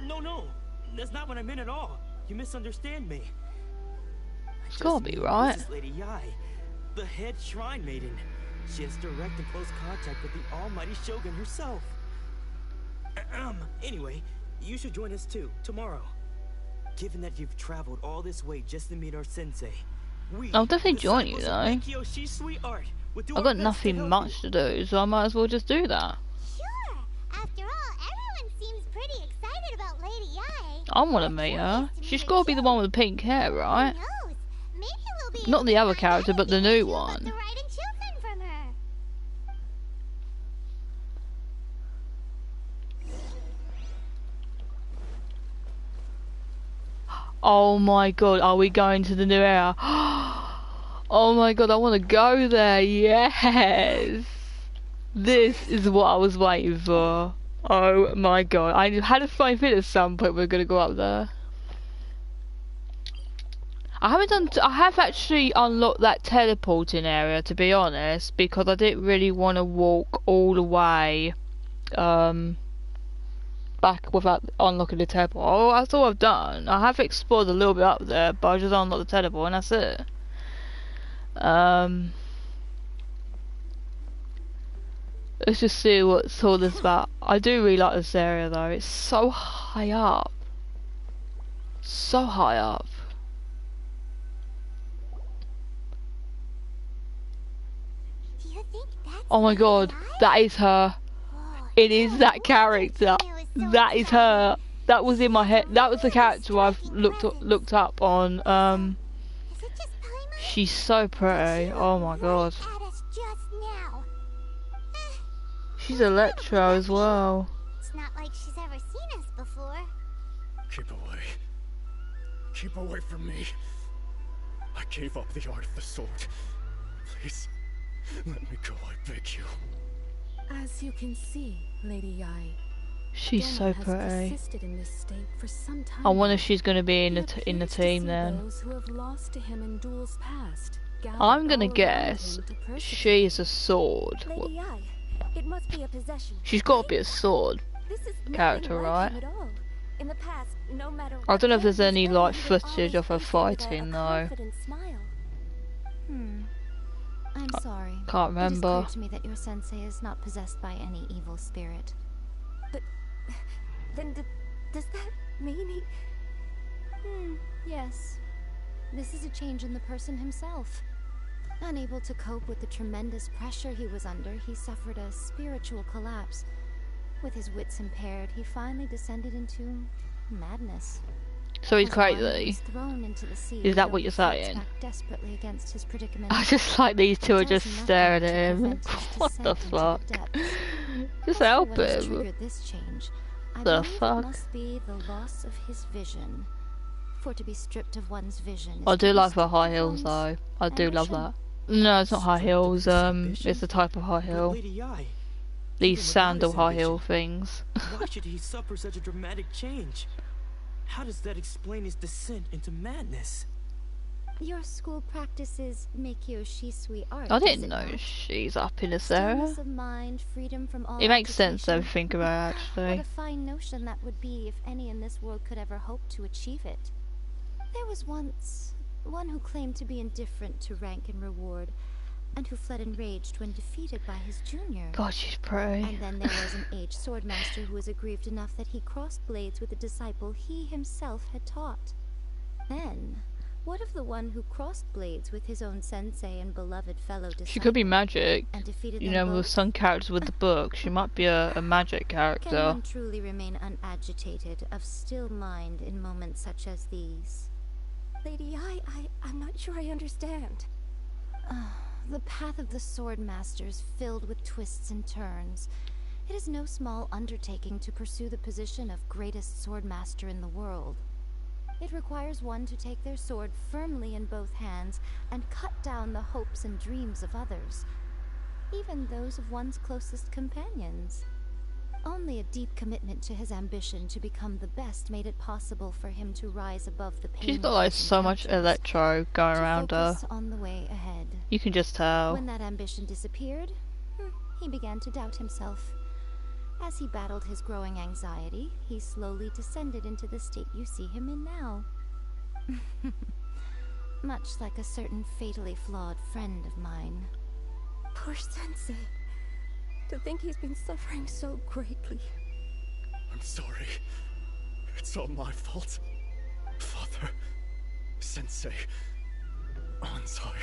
No, that's not what I meant at all. You misunderstand me. I It's just gotta be mean right. This is Lady Yai, the head shrine maiden. She has direct and close contact with the almighty Shogun herself. Anyway, you should join us too, tomorrow. Given that you've traveled all this way just to meet our sensei, I'll definitely join you disciples of though. Make-Yo Shisui art will do I've our got best to nothing help much you. to do, so I might as well just do that. Sure. After all, everyone seems pretty excited about Lady Yai. I want to meet her. She's got to be the one with the pink hair, right? Who knows? Maybe we'll be Not able the to other find character, but the anything new or two about one. the Raiden children from her. Oh my god, are we going to the new era? Oh my god, I want to go there, yes! This is what I was waiting for. Oh my god, I had a funny feeling at some point we are going to go up there. I have actually unlocked that teleporting area, to be honest, because I didn't really want to walk all the way, back without unlocking the teleport. Oh, that's all I've done. I have explored a little bit up there, but I just unlocked the teleport and that's it. Let's just see what's all this about. I do really like this area though. It's so high up. So high up. Do you think that's Oh my Lady god, Yai? that is her. Oh, It is no that wonder character. Tina was so That is her. excited. That was in my head. That was the Really character I've striking looked presence. up on Is it just Paimon? She's so pretty. Oh my god. At us just now. She's Electro as well. It's not like she's ever seen us before. Keep away. Keep away from me. I gave up the art of the sword. Please, let me go, I beg you. As you can see, Lady Yai, She's so Doma has pretty. persisted in this state for some time I wonder now. if she's going to be in He the appears to team see then. those who have lost to him in duels past, gathered I'm going to all around guess him to persecute she's a sword. Lady Yai, it must be a possession. She's got to be a sword This is nothing character, like right? him at all. In the past, no matter I what don't know if came there's his any way, like he would footage always of her face it with fighting a though. confident smile. I'm sorry. Can't It is remember. clear to me that your sensei is not possessed by any evil spirit. But then does that mean he... yes. This is a change in the person himself. Unable to cope with the tremendous pressure he was under, he suffered a spiritual collapse. With his wits impaired, he finally descended into madness. So he's As one who crazy. was thrown into the sea, Is that he what you're only fights saying? back desperately against his predicament. I just like these two are It does just nothing staring to at him. prevent his What the descent into fuck? depths. Just As for help what has him. triggered this change, I The believe fuck? it must be the loss of his vision. For to be stripped of one's vision is I to do be like her stripped high of heels one's though. I do love ambition. that. No, it's not high Stripped of heels. his ambition? It's a type of high But heel. Lady Yai, These even without sandal his high ambition, heel things. why should he suffer such a dramatic change? How does that explain his descent into madness? Your school practices Meikyo Shisui art. I does didn't it know not? she's up in this Stillness area. of mind, freedom from all It makes sense though, occupation. think about it What actually. a fine notion that would be if any in this world could ever hope to achieve it. There was once one who claimed to be indifferent to rank and reward, and who fled enraged when defeated by his junior. God, she's pretty. And then there was an aged swordmaster who was aggrieved enough that he crossed blades with a disciple he himself had taught. Then, what of the one who crossed blades with his own sensei and beloved fellow disciple? She could be magic. And defeated You them know, with both? some characters with the book, she might be a magic Can character. one truly remain unagitated, of still mind in moments such as these? Lady, I'm not sure I understand. The path of the sword master is filled with twists and turns. It is no small undertaking to pursue the position of greatest sword master in the world. It requires one to take their sword firmly in both hands and cut down the hopes and dreams of others, even those of one's closest companions. Only a deep commitment to his ambition to become the best made it possible for him to rise above the pain. She's got of like his so much encounters, electro going to around her. focus on the way ahead. You can just tell. When that ambition disappeared, he began to doubt himself. As he battled his growing anxiety, he slowly descended into the state you see him in now. Much like a certain fatally flawed friend of mine. Poor Sensei. To think he's been suffering so greatly. I'm sorry. It's all my fault. Father, Sensei, Ansai.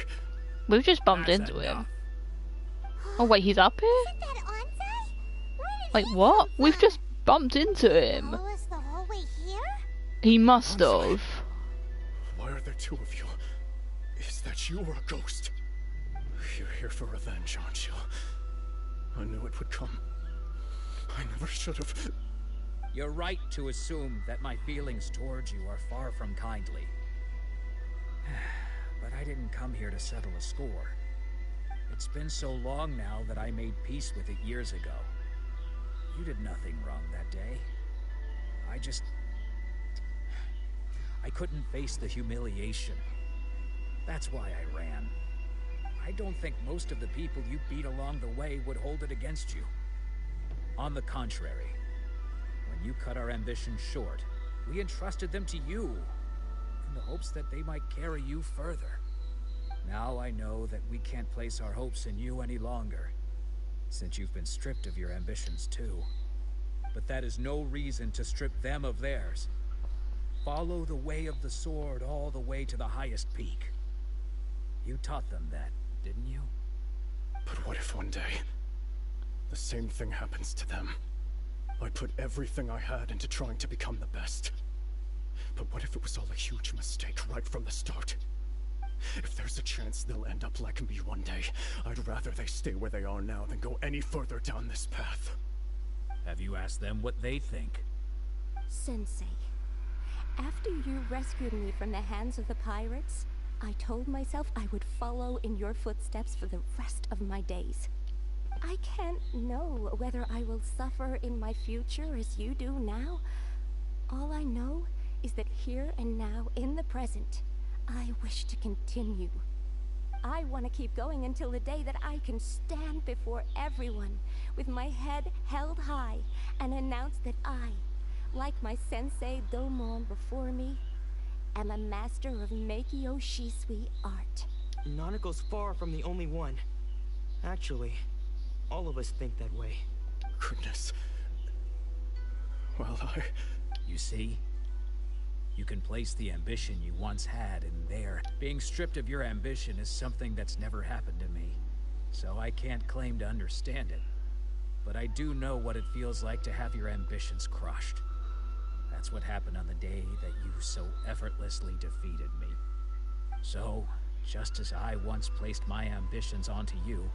We've just bumped That's into enough. him. Oh wait, he's up here? Isn't that Ansai? Where did Wait, he what? come We've from? just bumped into him. Follow us the whole way here? He must Ansai. have. Why are there two of you? Is that you or a ghost? You're here for revenge, aren't you? I knew it would come. I never should have. You're right to assume that my feelings towards you are far from kindly. But I didn't come here to settle a score. It's been so long now that I made peace with it years ago. You did nothing wrong that day. I couldn't face the humiliation. That's why I ran. I don't think most of the people you beat along the way would hold it against you. On the contrary, when you cut our ambitions short, we entrusted them to you, in the hopes that they might carry you further. Now I know that we can't place our hopes in you any longer, since you've been stripped of your ambitions too. But that is no reason to strip them of theirs. Follow the way of the sword all the way to the highest peak. You taught them that, didn't you? But what if one day, the same thing happens to them? I put everything I had into trying to become the best. But what if it was all a huge mistake right from the start? If there's a chance they'll end up like me one day, I'd rather they stay where they are now than go any further down this path. Have you asked them what they think? Sensei, after you rescued me from the hands of the pirates, I told myself I would follow in your footsteps for the rest of my days. I can't know whether I will suffer in my future as you do now. All I know is that here and now, in the present, I wish to continue. I want to keep going until the day that I can stand before everyone with my head held high and announce that I, like my sensei Domon before me, am a master of Meikyo Shisui art. Nanako's far from the only one. Actually, all of us think that way. Goodness. Well, You see? You can place the ambition you once had in there. Being stripped of your ambition is something that's never happened to me, so I can't claim to understand it. But I do know what it feels like to have your ambitions crushed. That's what happened on the day that you so effortlessly defeated me. So, just as I once placed my ambitions onto you,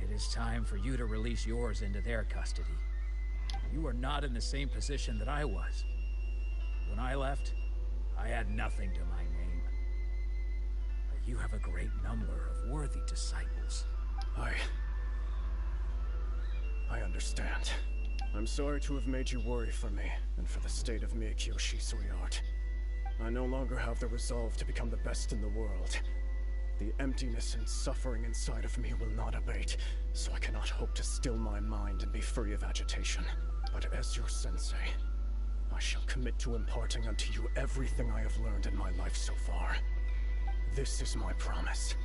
it is time for you to release yours into their custody. You are not in the same position that I was. When I left, I had nothing to my name. But you have a great number of worthy disciples. I understand. I'm sorry to have made you worry for me, and for the state of Meikyo Shisui art. I no longer have the resolve to become the best in the world. The emptiness and suffering inside of me will not abate, so I cannot hope to still my mind and be free of agitation. But as your sensei, I shall commit to imparting unto you everything I have learned in my life so far. This is my promise.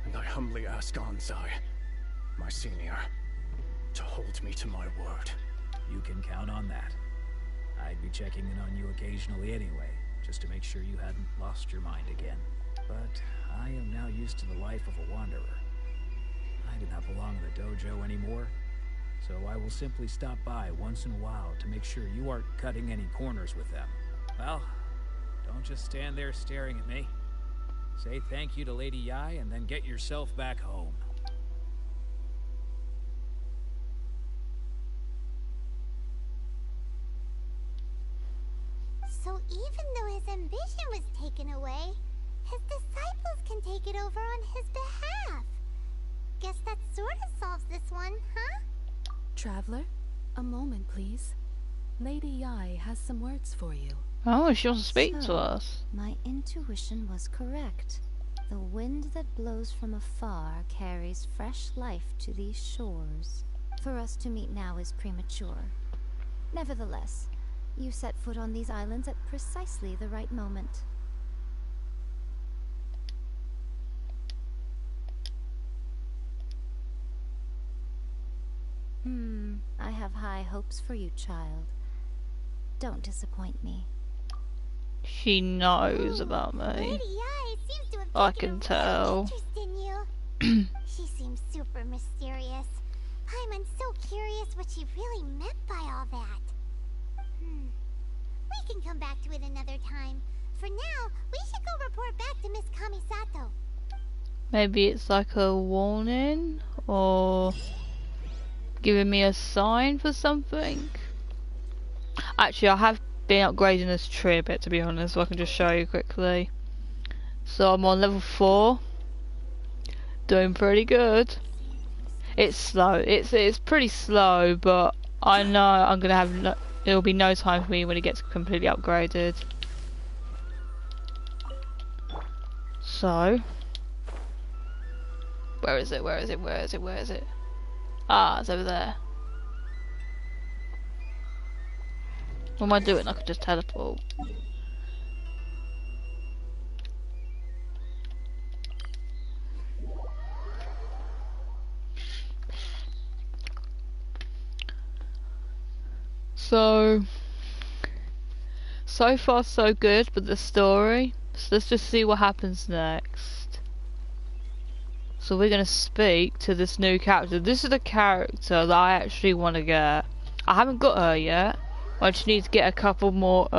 And I humbly ask Anzai, my senior, to hold me to my word. You can count on that. I'd be checking in on you occasionally anyway, just to make sure you hadn't lost your mind again. But I am now used to the life of a wanderer. I do not belong in the dojo anymore, so I will simply stop by once in a while to make sure you aren't cutting any corners with them. Well, don't just stand there staring at me. Say thank you to Lady Yai and then get yourself back home. So even though his ambition was taken away, his disciples can take it over on his behalf. Guess that sort of solves this one, huh? Traveler, a moment, please. Lady Yai has some words for you. Oh, she wants to speak to So, us. My intuition was correct. The wind that blows from afar carries fresh life to these shores. For us to meet now is premature. Nevertheless, you set foot on these islands at precisely the right moment. I have high hopes for you, child. Don't disappoint me. She knows about me. Lady Yai seems to have I taken can a real tell. interest in you. She seems super mysterious. I'm so curious what she really meant by all that. We can come back to it another time. For now, we should go report back to Miss Kamisato. Maybe it's like a warning, or giving me a sign for something. Actually, I have been upgrading this tree a bit, to be honest, so I can just show you quickly. So I'm on level 4. Doing pretty good. It's slow. It's pretty slow, but I know I'm gonna have it'll be no time for me when it gets completely upgraded. So where is it? Where is it? Where is it? Where is it? Ah, it's over there. What am I doing? I could just teleport. So far so good, but the story. So let's just see what happens next. So we're gonna speak to this new character. This is the character that I actually want to get. I haven't got her yet. I just need to get a couple more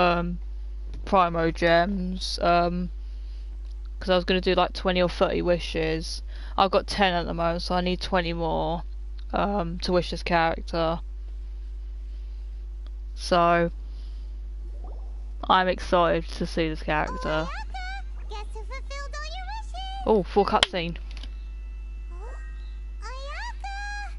Primo gems. Because because I was going to do like 20 or 30 wishes. I've got 10 at the moment, so I need 20 more to wish this character. So I'm excited to see this character. Guess who fulfilled all your wishes? Oh, full cutscene. Ayaka!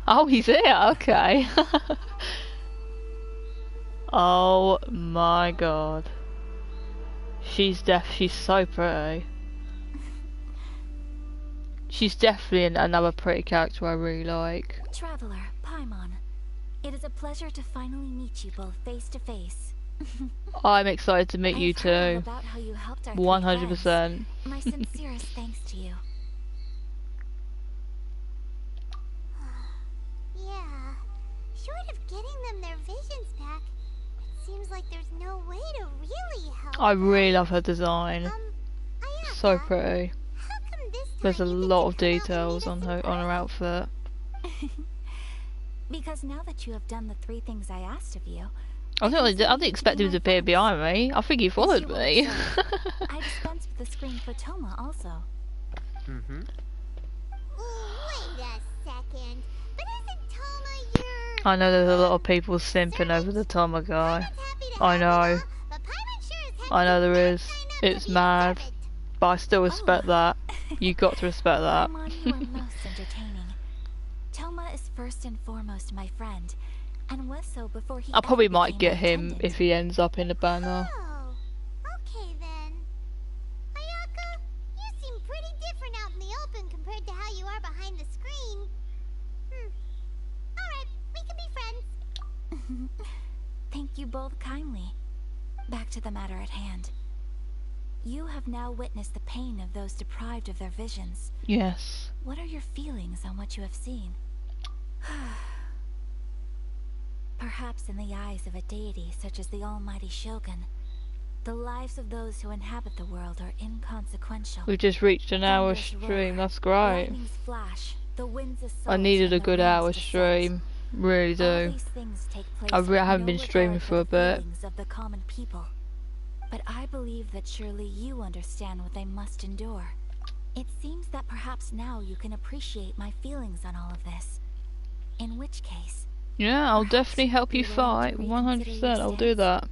Oh, he's here. Okay. Oh my god. She's so pretty. She's definitely another pretty character I really like. Traveler, Paimon, it is a pleasure to finally meet you both face to face. I'm excited to meet you I've heard all too. about how you helped our 100%. friends. My sincerest thanks to you. Yeah. Short of getting them their visions back, it seems like there's no way to really help. I really love her design. Ayaka, So pretty. how come this time There's a you get lot to of come out and details meet on us in her outfit. Because now that you have done the 3 things I asked of you, I didn't expect him to appear behind me. I think he followed as you will me. observe, I dispensed with the screen for Toma also. Mm-hmm. Wait a second. But isn't Toma your... I know there's a lot of people simping over the Toma guy. I know. But Paimon sure as heck I know did there not is. sign up It's to be a mad. servant. But I still respect that. You got to respect that. Paimon, you are most entertaining. Toma is first and foremost my friend, and was so before he I probably ever might became get my him attendant. if he ends up in the banner. Oh, okay then. Ayaka, you seem pretty different out in the open compared to how you are behind the screen. Alright, we can be friends. Thank you both kindly. Back to the matter at hand. You have now witnessed the pain of those deprived of their visions. Yes. What are your feelings on what you have seen? Perhaps in the eyes of a deity such as the almighty Shogun, the lives of those who inhabit the world are inconsequential. We've just reached an hour Thunders stream. roar, That's great. lightnings flash, the winds assault, I needed a and the good winds hour descent. stream. Really All do. these things take place I with haven't no been streaming regard for a the bit. feelings of the common people. But I believe that surely you understand what they must endure. It seems that perhaps now you can appreciate my feelings on all of this. In which case, Yeah, I'll perhaps definitely help you you'd be willing fight. to reconsider 100%. your I'll do stance. that.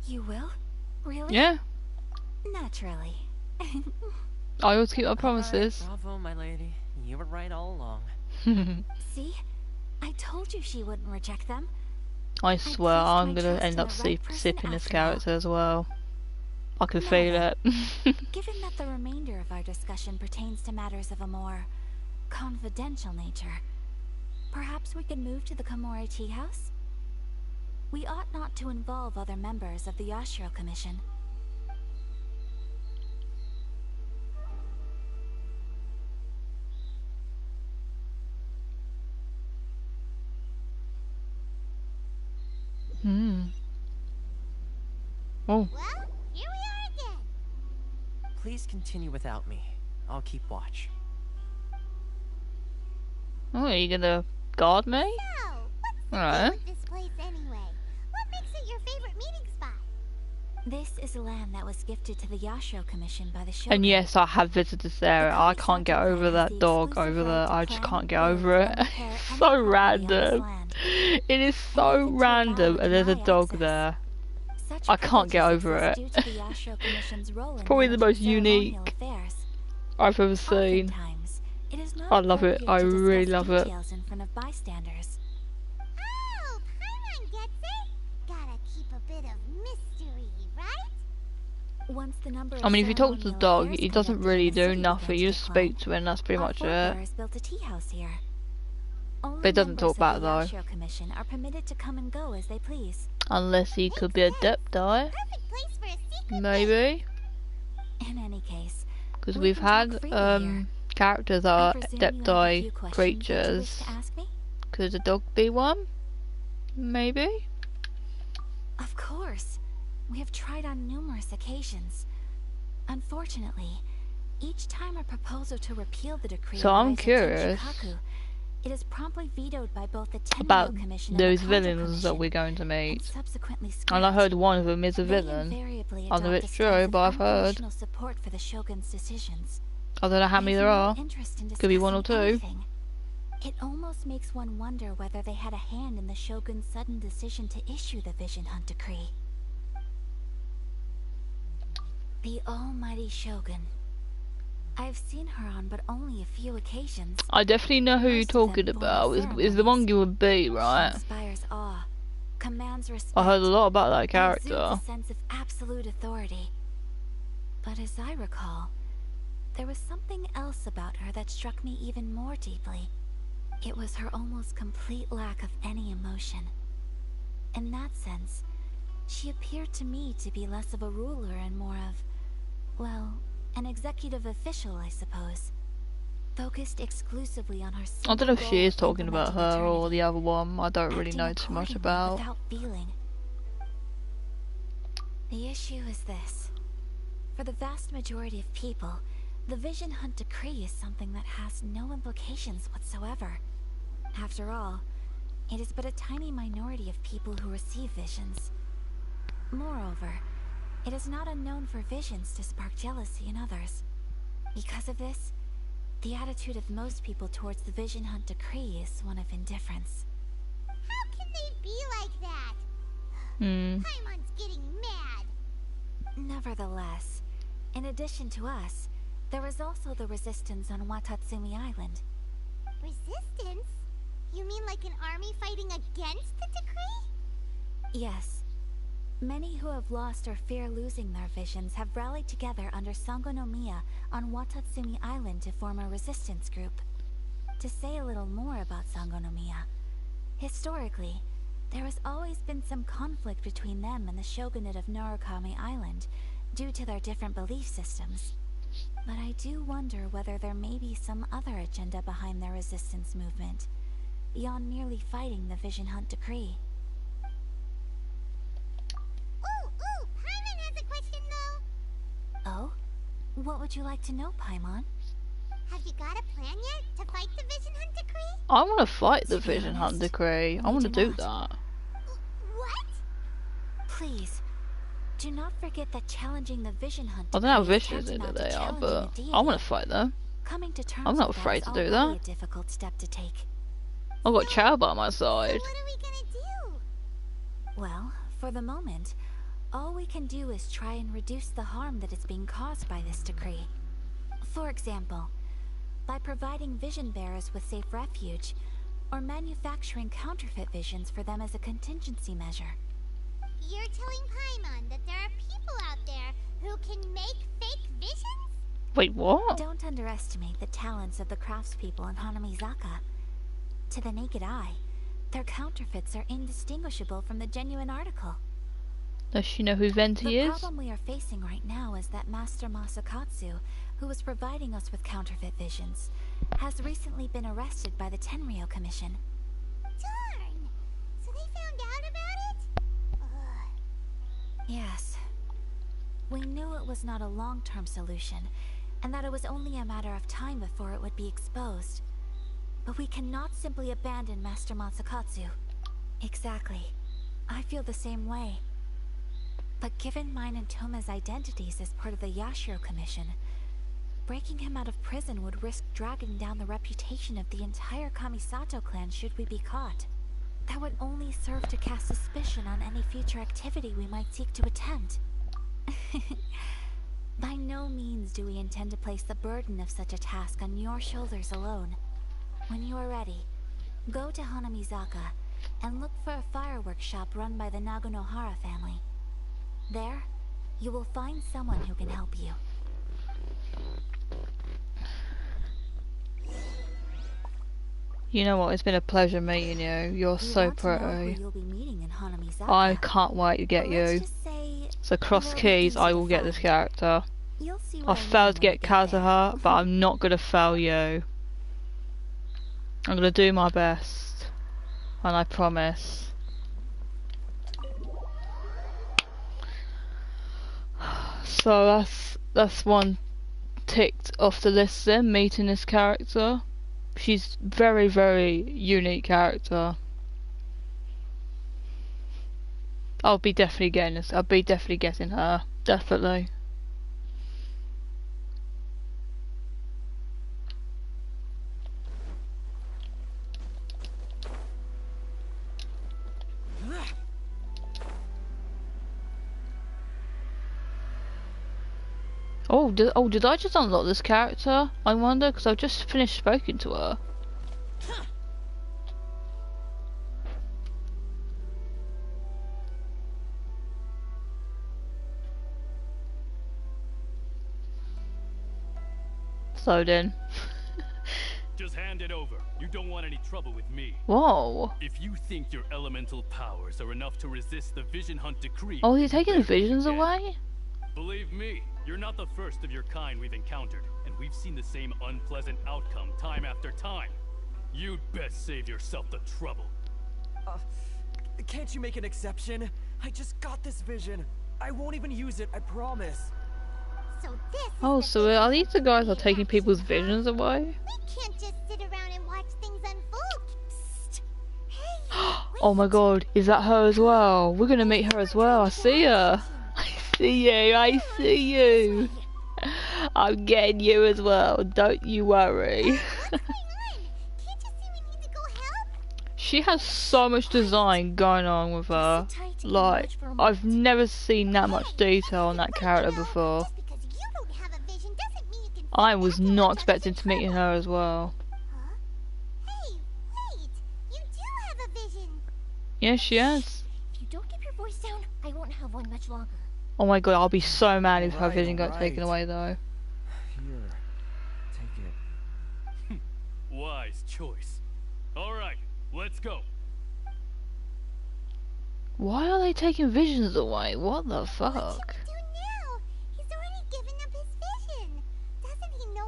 You will? Really? Yeah. Naturally. I always keep my promises. Bravo, my lady. You were right all along. See? I told you she wouldn't reject them. I swear placed I'm my gonna trust end in up the right person sipping this after all. character as well. I can Now feel then, it. Given that the remainder of our discussion pertains to matters of a more confidential nature, perhaps we could move to the Komori Tea House? We ought not to involve other members of the Yashiro Commission. Oh, Well, here we are again. Please continue without me. I'll keep watch. oh, are you gonna guard me? So, what's the Alright. deal with this place anyway? What makes it your favorite meeting spot? This is land that was gifted to the Yashiro Commission by the Shogun. And yes, I have visited this area. I can't get over that dog over there. I just can't get over it. It's so random. It is so random, and there's a dog there. Such I can't get privileges over exist it. due to the Yashiro Commission's role in Probably the most managing ceremonial unique affairs. I've ever seen. Oftentimes, it is not I love it. appropriate I to really discuss love it. details in front of bystanders. Oh, Paimon gets it. Gotta keep a bit of mystery, right? Once the number of I mean, if you talk to the ceremonial dog, affairs he doesn't conducted really in the do city nothing. begin You to just decline, speak to him. That's pretty our much it. forebears built a tea house here. Only But it doesn't talk members of back the though. Yashiro Commission are permitted to come and go as they please. Unless he could be a depti, Perfect place for a secret maybe. In any case, Because we we've can talk had freely here. characters that I are presume you have a few depti questions that you wish creatures. to ask me? Could a dog be one? Maybe. Of course. We have tried on numerous occasions. Unfortunately, each time a proposal to repeal the decree So I'm arrives at curious. Tenchikaku, it is promptly vetoed by both the about Tenryo Commission and those the Kanto villains that Commission, we're going to and meet. subsequently And I scrapped. heard one of them is a They villain. invariably I don't know if adopt it's a true, stance of but I've heard. unconditional support for the Shogun's decisions. I don't know how They many have there no are. interest in Could be one or discussing two. anything. It almost makes one wonder whether they had a hand in the Shogun's sudden decision to issue the Vision Hunt Decree. The almighty Shogun. I've seen her on but only a few occasions. I definitely know who you're Most of them talking form about. Is the ceremonies. one you would be, She right? inspires awe, commands respect, I heard a lot about that and character. exudes a sense of absolute authority. But as I recall, there was something else about her that struck me even more deeply. It was her almost complete lack of any emotion. In that sense, she appeared to me to be less of a ruler and more of, well, an executive official, I suppose. Focused exclusively on her I don't know if single she is goal of talking about implementing her or eternity, the other one. I don't really acting know too much accordingly about. without feeling. The issue is this. For the vast majority of people, the Vision Hunt Decree is something that has no implications whatsoever. After all, it is but a tiny minority of people who receive visions. Moreover, it is not unknown for visions to spark jealousy in others. Because of this, the attitude of most people towards the Vision Hunt Decree is one of indifference. How can they be like that? Hmm. Paimon's getting mad. Nevertheless, in addition to us, there is also the resistance on Watatsumi Island. Resistance? You mean like an army fighting against the decree? Yes. Many who have lost or fear losing their visions have rallied together under Sangonomiya on Watatsumi Island to form a resistance group. To say a little more about Sangonomiya, historically, there has always been some conflict between them and the shogunate of Narukami Island due to their different belief systems. But I do wonder whether there may be some other agenda behind their resistance movement, beyond merely fighting the Vision Hunt Decree. Ooh, Paimon has a question though. Oh? What would you like to know, Paimon? Have you got a plan yet to fight the Vision Hunt Decree? I want to fight the To be Vision Hunt honest, Decree. I we want to do do that. What? Please, do not forget that challenging the Vision Hunt I don't know how Decree is vicious tantamount to they are, challenging but a deity. I want to fight them. Coming to terms I'm not with that afraid is to do already that. a difficult step to take. I've got Chow by my So side. what are we gonna do? Well, for the moment, all we can do is try and reduce the harm that is being caused by this decree. For example, by providing vision bearers with safe refuge, or manufacturing counterfeit visions for them as a contingency measure. You're telling Paimon that there are people out there who can make fake visions? Wait, what? Don't underestimate the talents of the craftspeople in Hanamizaka. To the naked eye, their counterfeits are indistinguishable from the genuine article. Does she know who Venti The is? problem we are facing right now is that Master Masakatsu, who was providing us with counterfeit visions, has recently been arrested by the Tenryo Commission. Darn! So they found out about it? Ugh. Yes. We knew it was not a long-term solution, and that it was only a matter of time before it would be exposed. But we cannot simply abandon Master Masakatsu. Exactly. I feel the same way. But given mine and Toma's identities as part of the Yashiro Commission, breaking him out of prison would risk dragging down the reputation of the entire Kamisato clan should we be caught. That would only serve to cast suspicion on any future activity we might seek to attempt. By no means do we intend to place the burden of such a task on your shoulders alone. When you are ready, go to Hanamizaka and look for a fireworks shop run by the Nagonohara family. There, you will find someone who can help you. You know what? It's been a pleasure meeting you. You're You so want to know who pretty. you'll be meeting in Hanamizaka. I can't wait to get But let's you. just say So cross you will be keys, easy I to will get this find. character. You'll see I what I failed mean to when we get there. Kazuha, but I'm not gonna fail you. I'm gonna do my best, and I promise. So that's one ticked off the list then, meeting this character. she's very, very unique character. I'll be definitely getting this. I'll be definitely getting her. Definitely. Did I just unlock this character? I wonder, because I've just finished speaking to her. So then. Just hand it over. You don't want any trouble with me. Whoa. If you think your elemental powers are enough to resist the Vision Hunt decree... Oh, you're taking the visions away? Believe me, you're not the first of your kind we've encountered, and we've seen the same unpleasant outcome time after time. You'd best save yourself the trouble. Can't you make an exception? I just got this vision. I won't even use it, I promise. So this Oh, so are these the guys that are taking people's visions away? We can't just sit around and watch things unfold. Psst. Hey, Oh my god, is that her as well? We're gonna meet her as well. I see her. I see you. I see you. I'm getting you as well. Don't you worry. She has so much design going on with her. Like, I've never seen that much detail on that character before. I was not expecting to meet her as well. Hey, wait! You do have a vision. Yes, she has. If you don't keep your voice down, I won't have one much longer. Oh my god, I'll be so mad if her Alright, vision got alright. taken away though. Here, take it. Wise choice. Alright, let's go. Why are they taking visions away? What the fuck? He's already given up his vision. Doesn't he know?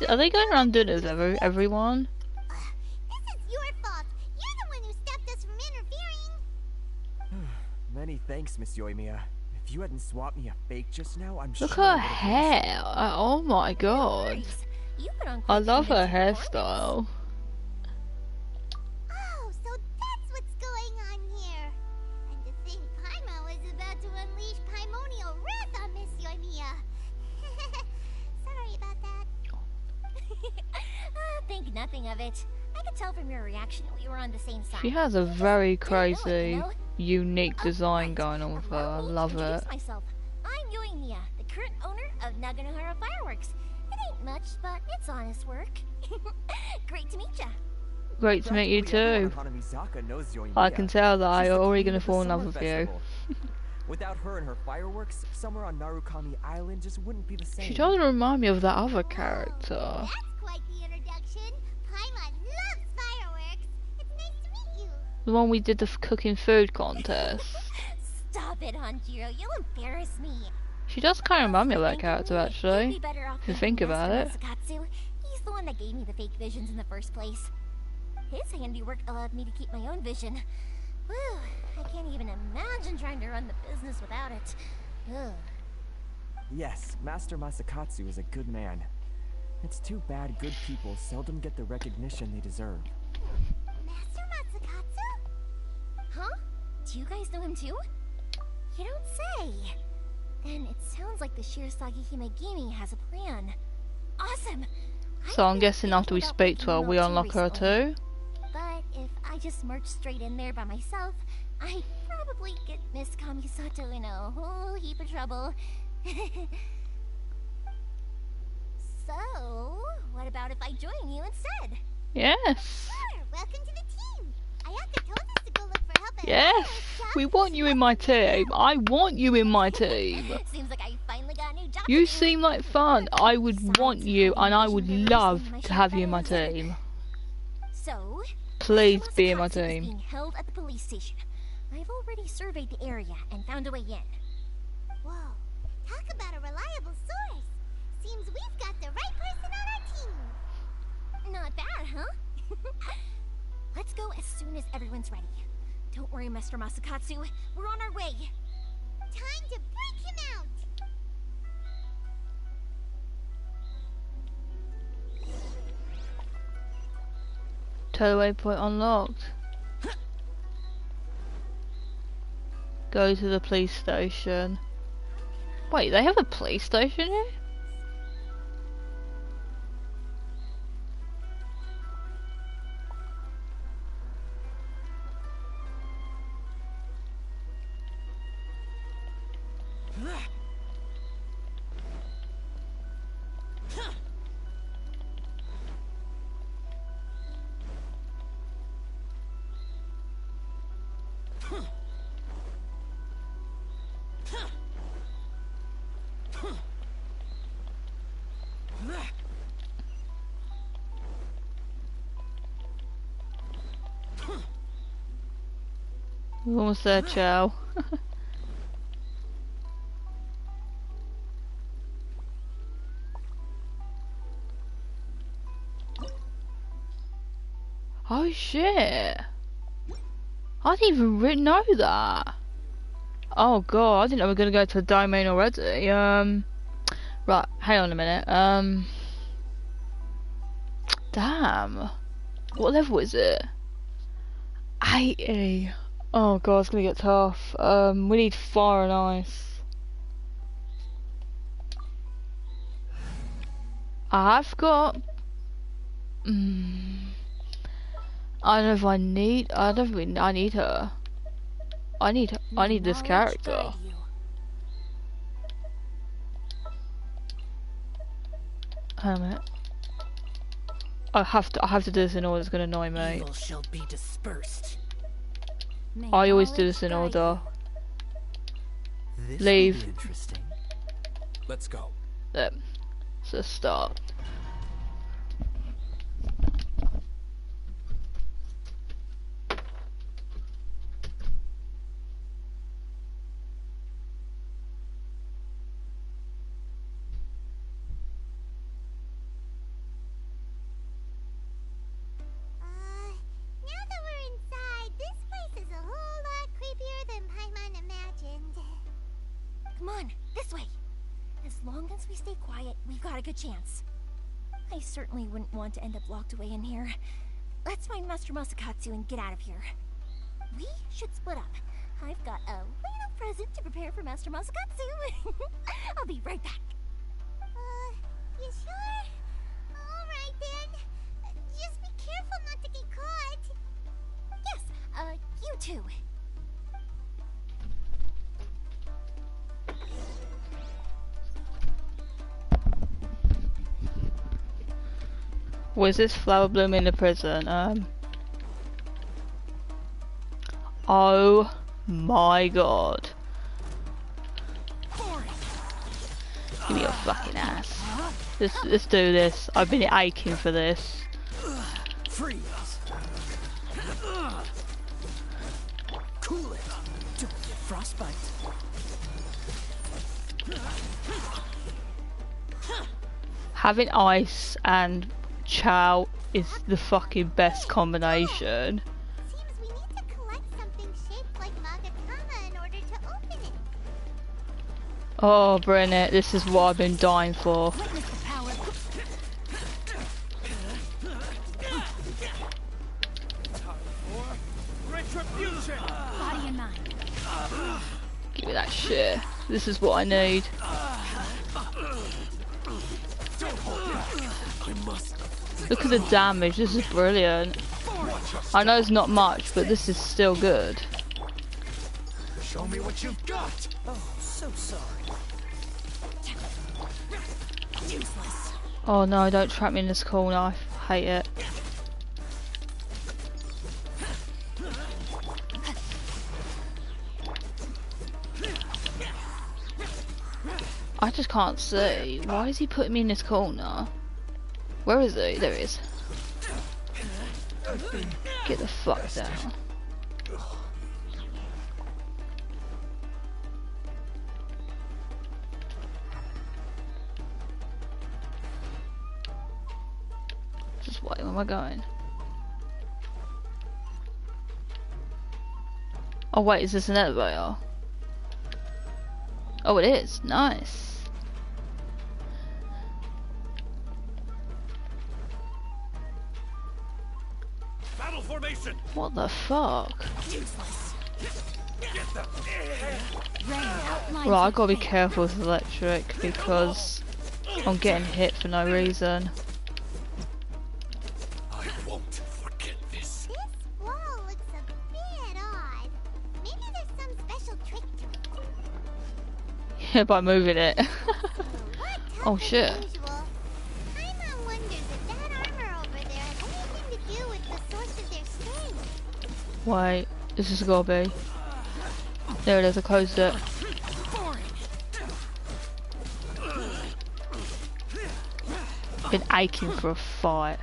Are they going around doing this with everyone? This is your fault. You're the one who stopped us from interfering. Many thanks, Miss Yoimiya. If you hadn't swapped me a fake just now, I'm Look sure at her I would've lost hair. Oh my god. I love her hairstyle. Oh, so that's what's going on here. And to think Paimon was about to unleash Paimonial wrath on Miss Yoimiya. Sorry about that. Think nothing of it. I could tell from your reaction that we were on the same side. She has a very crazy, unique design going on with her. I love it. Introduce myself. I'm Yoimiya, the current owner of Naganohara Fireworks. It ain't much, but it's honest work. Great to meet ya. Great to meet you too. I can tell that I'm already gonna fall in love with you. Without her and her fireworks, summer on Narukami Island just wouldn't be the same. She doesn't remind me of that other character. That's quite the introduction. Paimon loves fireworks. It's nice to meet you. The one we did the cooking food contest. Stop it, Hanjiro. You'll embarrass me. She does kind of remind me of that character actually, if you think about it. Masakatsu. He's the one that gave me the fake visions in the first place. His handiwork allowed me to keep my own vision. Whew, I can't even imagine trying to run the business without it. Ugh. Yes, Master Masakatsu is a good man. It's too bad good people seldom get the recognition they deserve. Master Masakatsu? Huh? Do you guys know him too? You don't say. Then it sounds like the Shirasagi Himegimi has a plan. Awesome! So I'm guessing after we speak to her, we unlock her too? But if I just march straight in there by myself, I'd probably get Miss Kamisato in a whole heap of trouble. So, what about if I join you instead? Yes. Sure, welcome to the team. Ayaka told us to go look for help at Yes. We want you in my team. I want you in my team. Seems like I finally got a new job. You seem like fun. I would want you and I would love to have you in my team. So, Please be in my Masakatsu is team. being held at the police station. I've already surveyed the area and found a way in. Whoa, talk about a reliable source. Seems we've got the right person on our team. Not bad, huh? Let's go as soon as everyone's ready. Don't worry, Mr. Masakatsu. We're on our way. Time to break him out. Teleport point unlocked. Go to the police station. Wait, they have a police station here? We're almost there, Chow. Oh shit! I didn't even know that. Oh god, I didn't know we were gonna go to the domain already. Right, hang on a minute. Damn. What level is it? 80. Oh god, it's gonna get tough. We need fire and ice. I've got. I don't know if I need. I don't really. I need her. I need this character. Hang on a minute. I have to do this in order. It's gonna annoy me. Evil shall be dispersed. I always do this in order. This Leave. will be interesting. Let's go. There. So start. Now that we're inside, this place is a whole lot creepier than Paimon imagined. Come on, this way. As long as we stay quiet, we've got a good chance. I certainly wouldn't want to end up locked away in here. Let's find Master Masakatsu and get out of here. We should split up. I've got a little present to prepare for Master Masakatsu. I'll be right back. You sure? Alright then. Just be careful not to get caught. Yes, you too. Was this flower bloom in the prison? Oh my god. Give me your fucking ass. Let's do this. I've been aching for this. Freeze. Cool it. Don't get frostbite. Having ice and chow is the fucking best combination. Seems we need to collect something shaped like Magatama in order to open it. Oh, Brennet, this is what I've been dying for. Witness the power. Retribution. Body and mind. Give me that shit. This is what I need. Look at the damage, this is brilliant. I know it's not much, but this is still good. Show me what you've got. Oh, so sorry. Useless. Oh no, don't trap me in this cool knife. Hate it. I just can't see. Why is he putting me in this corner? Where is he? There he is. Get the fuck down. Just wait, where am I going? Oh wait, is this an elevator? Oh it is, nice. Battle formation. What the fuck? Right, I gotta be careful with electric because I'm getting hit for no reason. I won't forget this. This wall looks a bit odd. Maybe there's some special trick to it. Yeah, by moving it. Oh shit. Unusual. Paimon wonders if that armor over there has anything to do with the source of their strength. Wait, this has gotta be. There it is, I closed it. Been aching for a fight.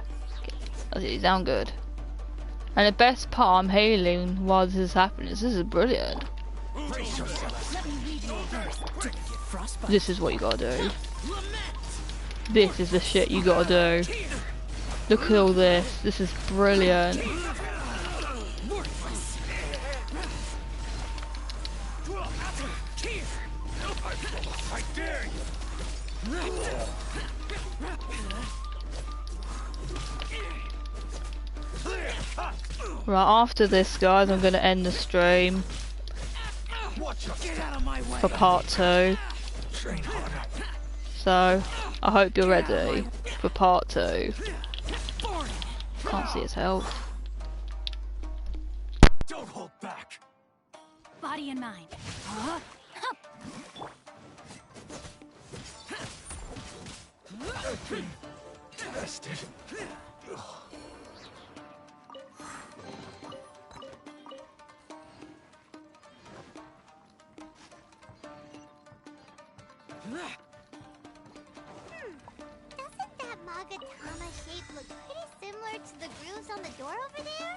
Does it sound good? And the best part, I'm healing while this is happening. This is brilliant. This is what you gotta do. This is the shit you gotta do. Look at all this. This is brilliant. I dare you. Right, after this, guys, I'm gonna end the stream for part 2. So, I hope you're ready for part 2. Can't see his health. Don't hold back. Body and mind. Tested. Doesn't that Magatama shape look pretty similar to the grooves on the door over there?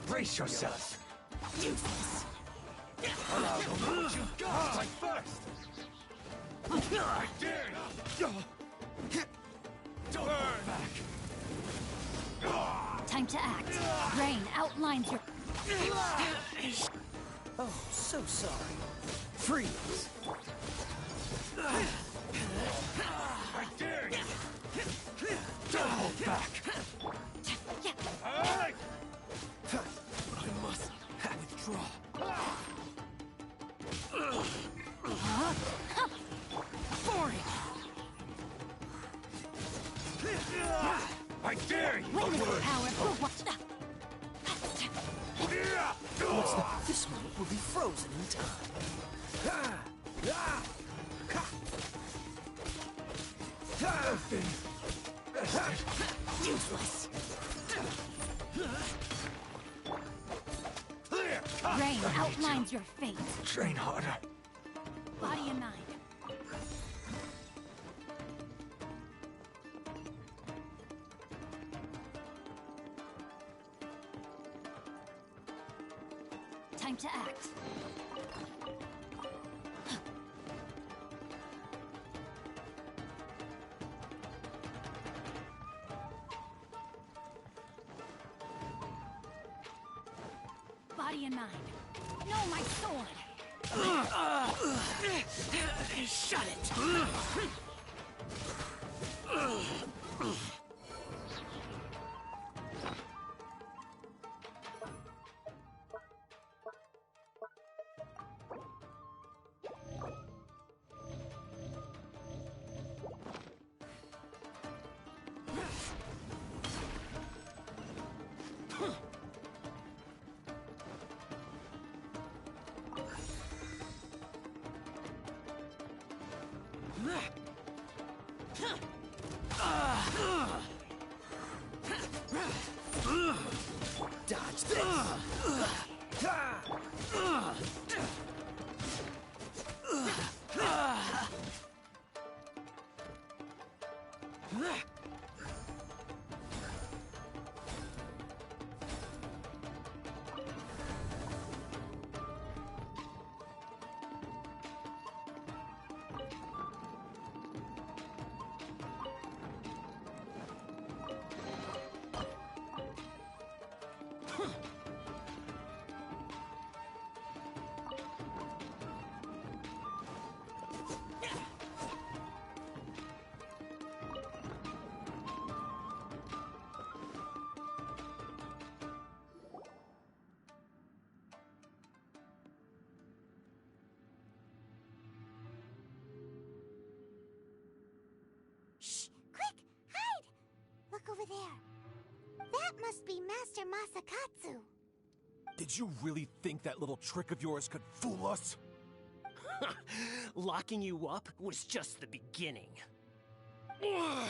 Brace yourself. Useless. Allow them what you've got. Like first. I dare you. Don't hold back. Time to act. Rain outlines your... Oh, so sorry. Freeze. I dare you. Don't hold back. Alright. I must withdraw. Boring. I dare you. Witness the power for what? What's that? This one will be frozen in time. Useless. Rain outlines your fate. Train harder. Body and mind. Time to act. Body and mind. No, my sword! Shut it! Dodge this! Look over there. That must be Master Masakatsu. Did you really think that little trick of yours could fool us? Locking you up was just the beginning. No!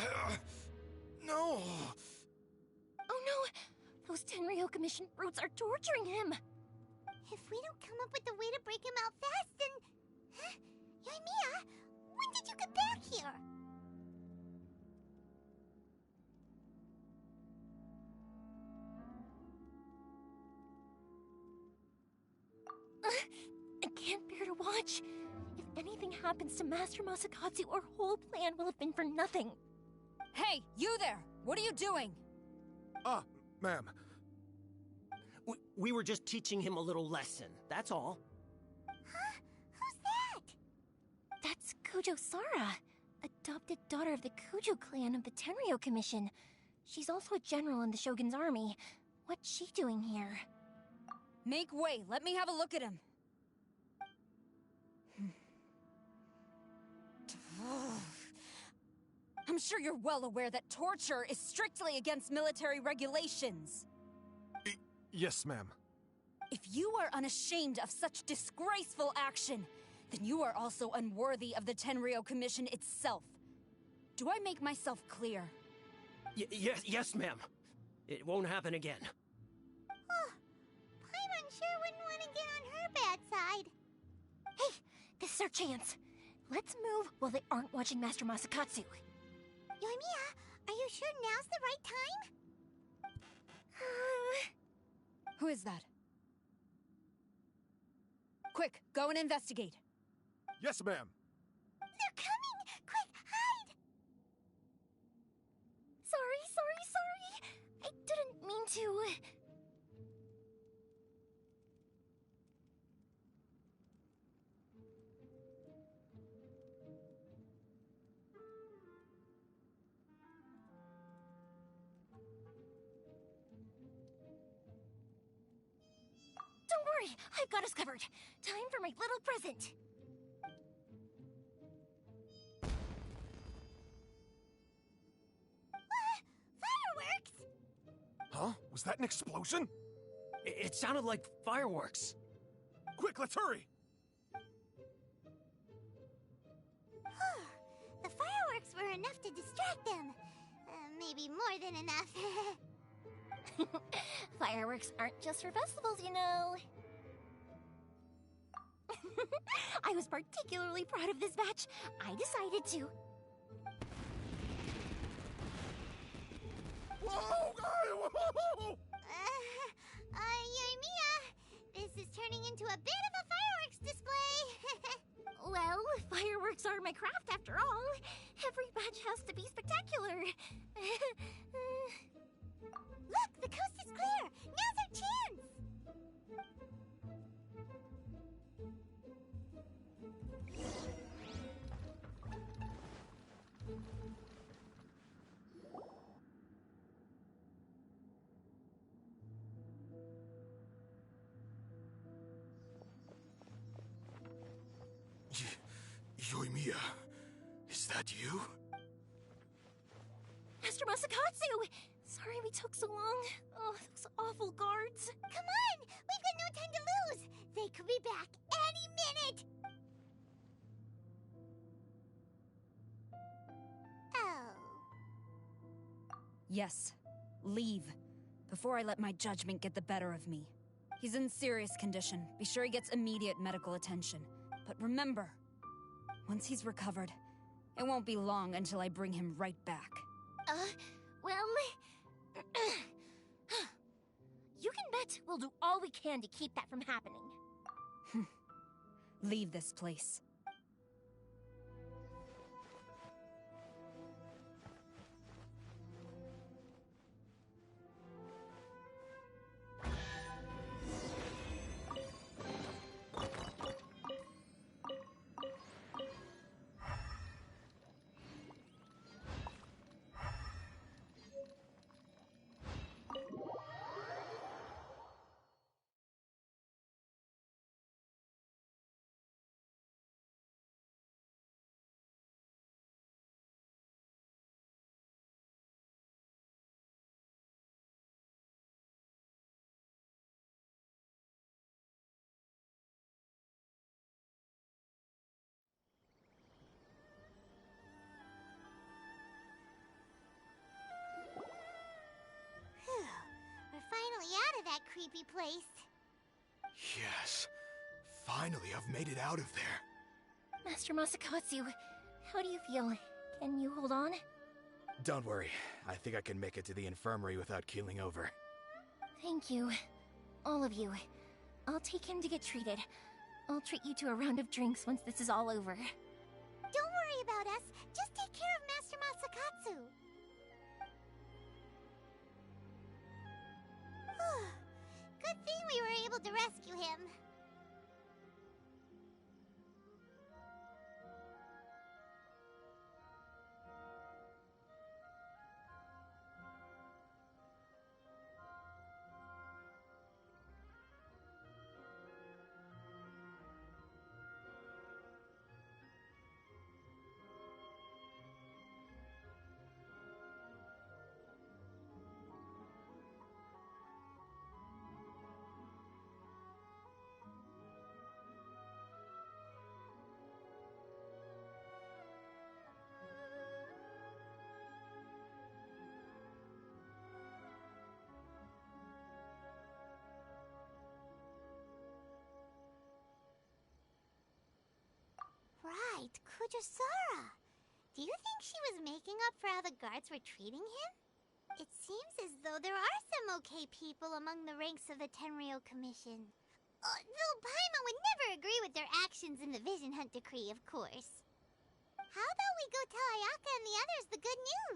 Oh no! Those Tenryo Commission brutes are torturing him! If we don't come up with a way to break him out fast, then... Huh? Yoimiya, when did you get back here? I can't bear to watch. If anything happens to Master Masakatsu, our whole plan will have been for nothing. Hey, you there! What are you doing? Ma'am. We were just teaching him a little lesson, that's all. Huh? Who's that? That's Kujo Sara, adopted daughter of the Kujo clan of the Tenryo Commission. She's also a general in the Shogun's army. What's she doing here? Make way, let me have a look at him. I'm sure you're well aware that torture is strictly against military regulations. Yes, ma'am. If you are unashamed of such disgraceful action, then you are also unworthy of the Tenryo Commission itself. Do I make myself clear? Yes, ma'am. It won't happen again. Oh, Paimon sure wouldn't want to get on her bad side. Hey, this is our chance. Let's move while they aren't watching Master Masakatsu. Yoimiya, are you sure now's the right time? Who is that? Quick, go and investigate. Yes, ma'am. They're coming! Quick, hide! Sorry. I didn't mean to. Don't worry, I've got us covered. Time for my little present. Fireworks? Huh? Was that an explosion? It sounded like fireworks. Quick, let's hurry! The fireworks were enough to distract them. Maybe more than enough. Fireworks aren't just for festivals, you know. I was particularly proud of this batch. I decided to. Whoa! Yoimiya, this is turning into a bit of a fireworks display. Well, fireworks are my craft after all. Every batch has to be spectacular. Look, the coast is clear. Now's our chance. Yoimiya, is that you? Master Masakatsu! Sorry we took so long. Oh, those awful guards. Come on! We've got no time to lose! They could be back any minute! Oh. Yes, leave. Before I let my judgment get the better of me. He's in serious condition. Be sure he gets immediate medical attention. But remember, once he's recovered, it won't be long until I bring him right back. Well... you can bet we'll do all we can to keep that from happening. Leave this place. that creepy place. Yes. Finally, I've made it out of there. Master Masakatsu, how do you feel? Can you hold on? Don't worry. I think I can make it to the infirmary without keeling over. Thank you. All of you. I'll take him to get treated. I'll treat you to a round of drinks once this is all over. Don't worry about us. Just take care of Master Masakatsu. Good thing we were able to rescue him. Right, Kujasara. Do you think she was making up for how the guards were treating him? It seems as though there are some okay people among the ranks of the Tenryou Commission. Though Paimon would never agree with their actions in the Vision Hunt Decree, of course. How about we go tell Ayaka and the others the good news?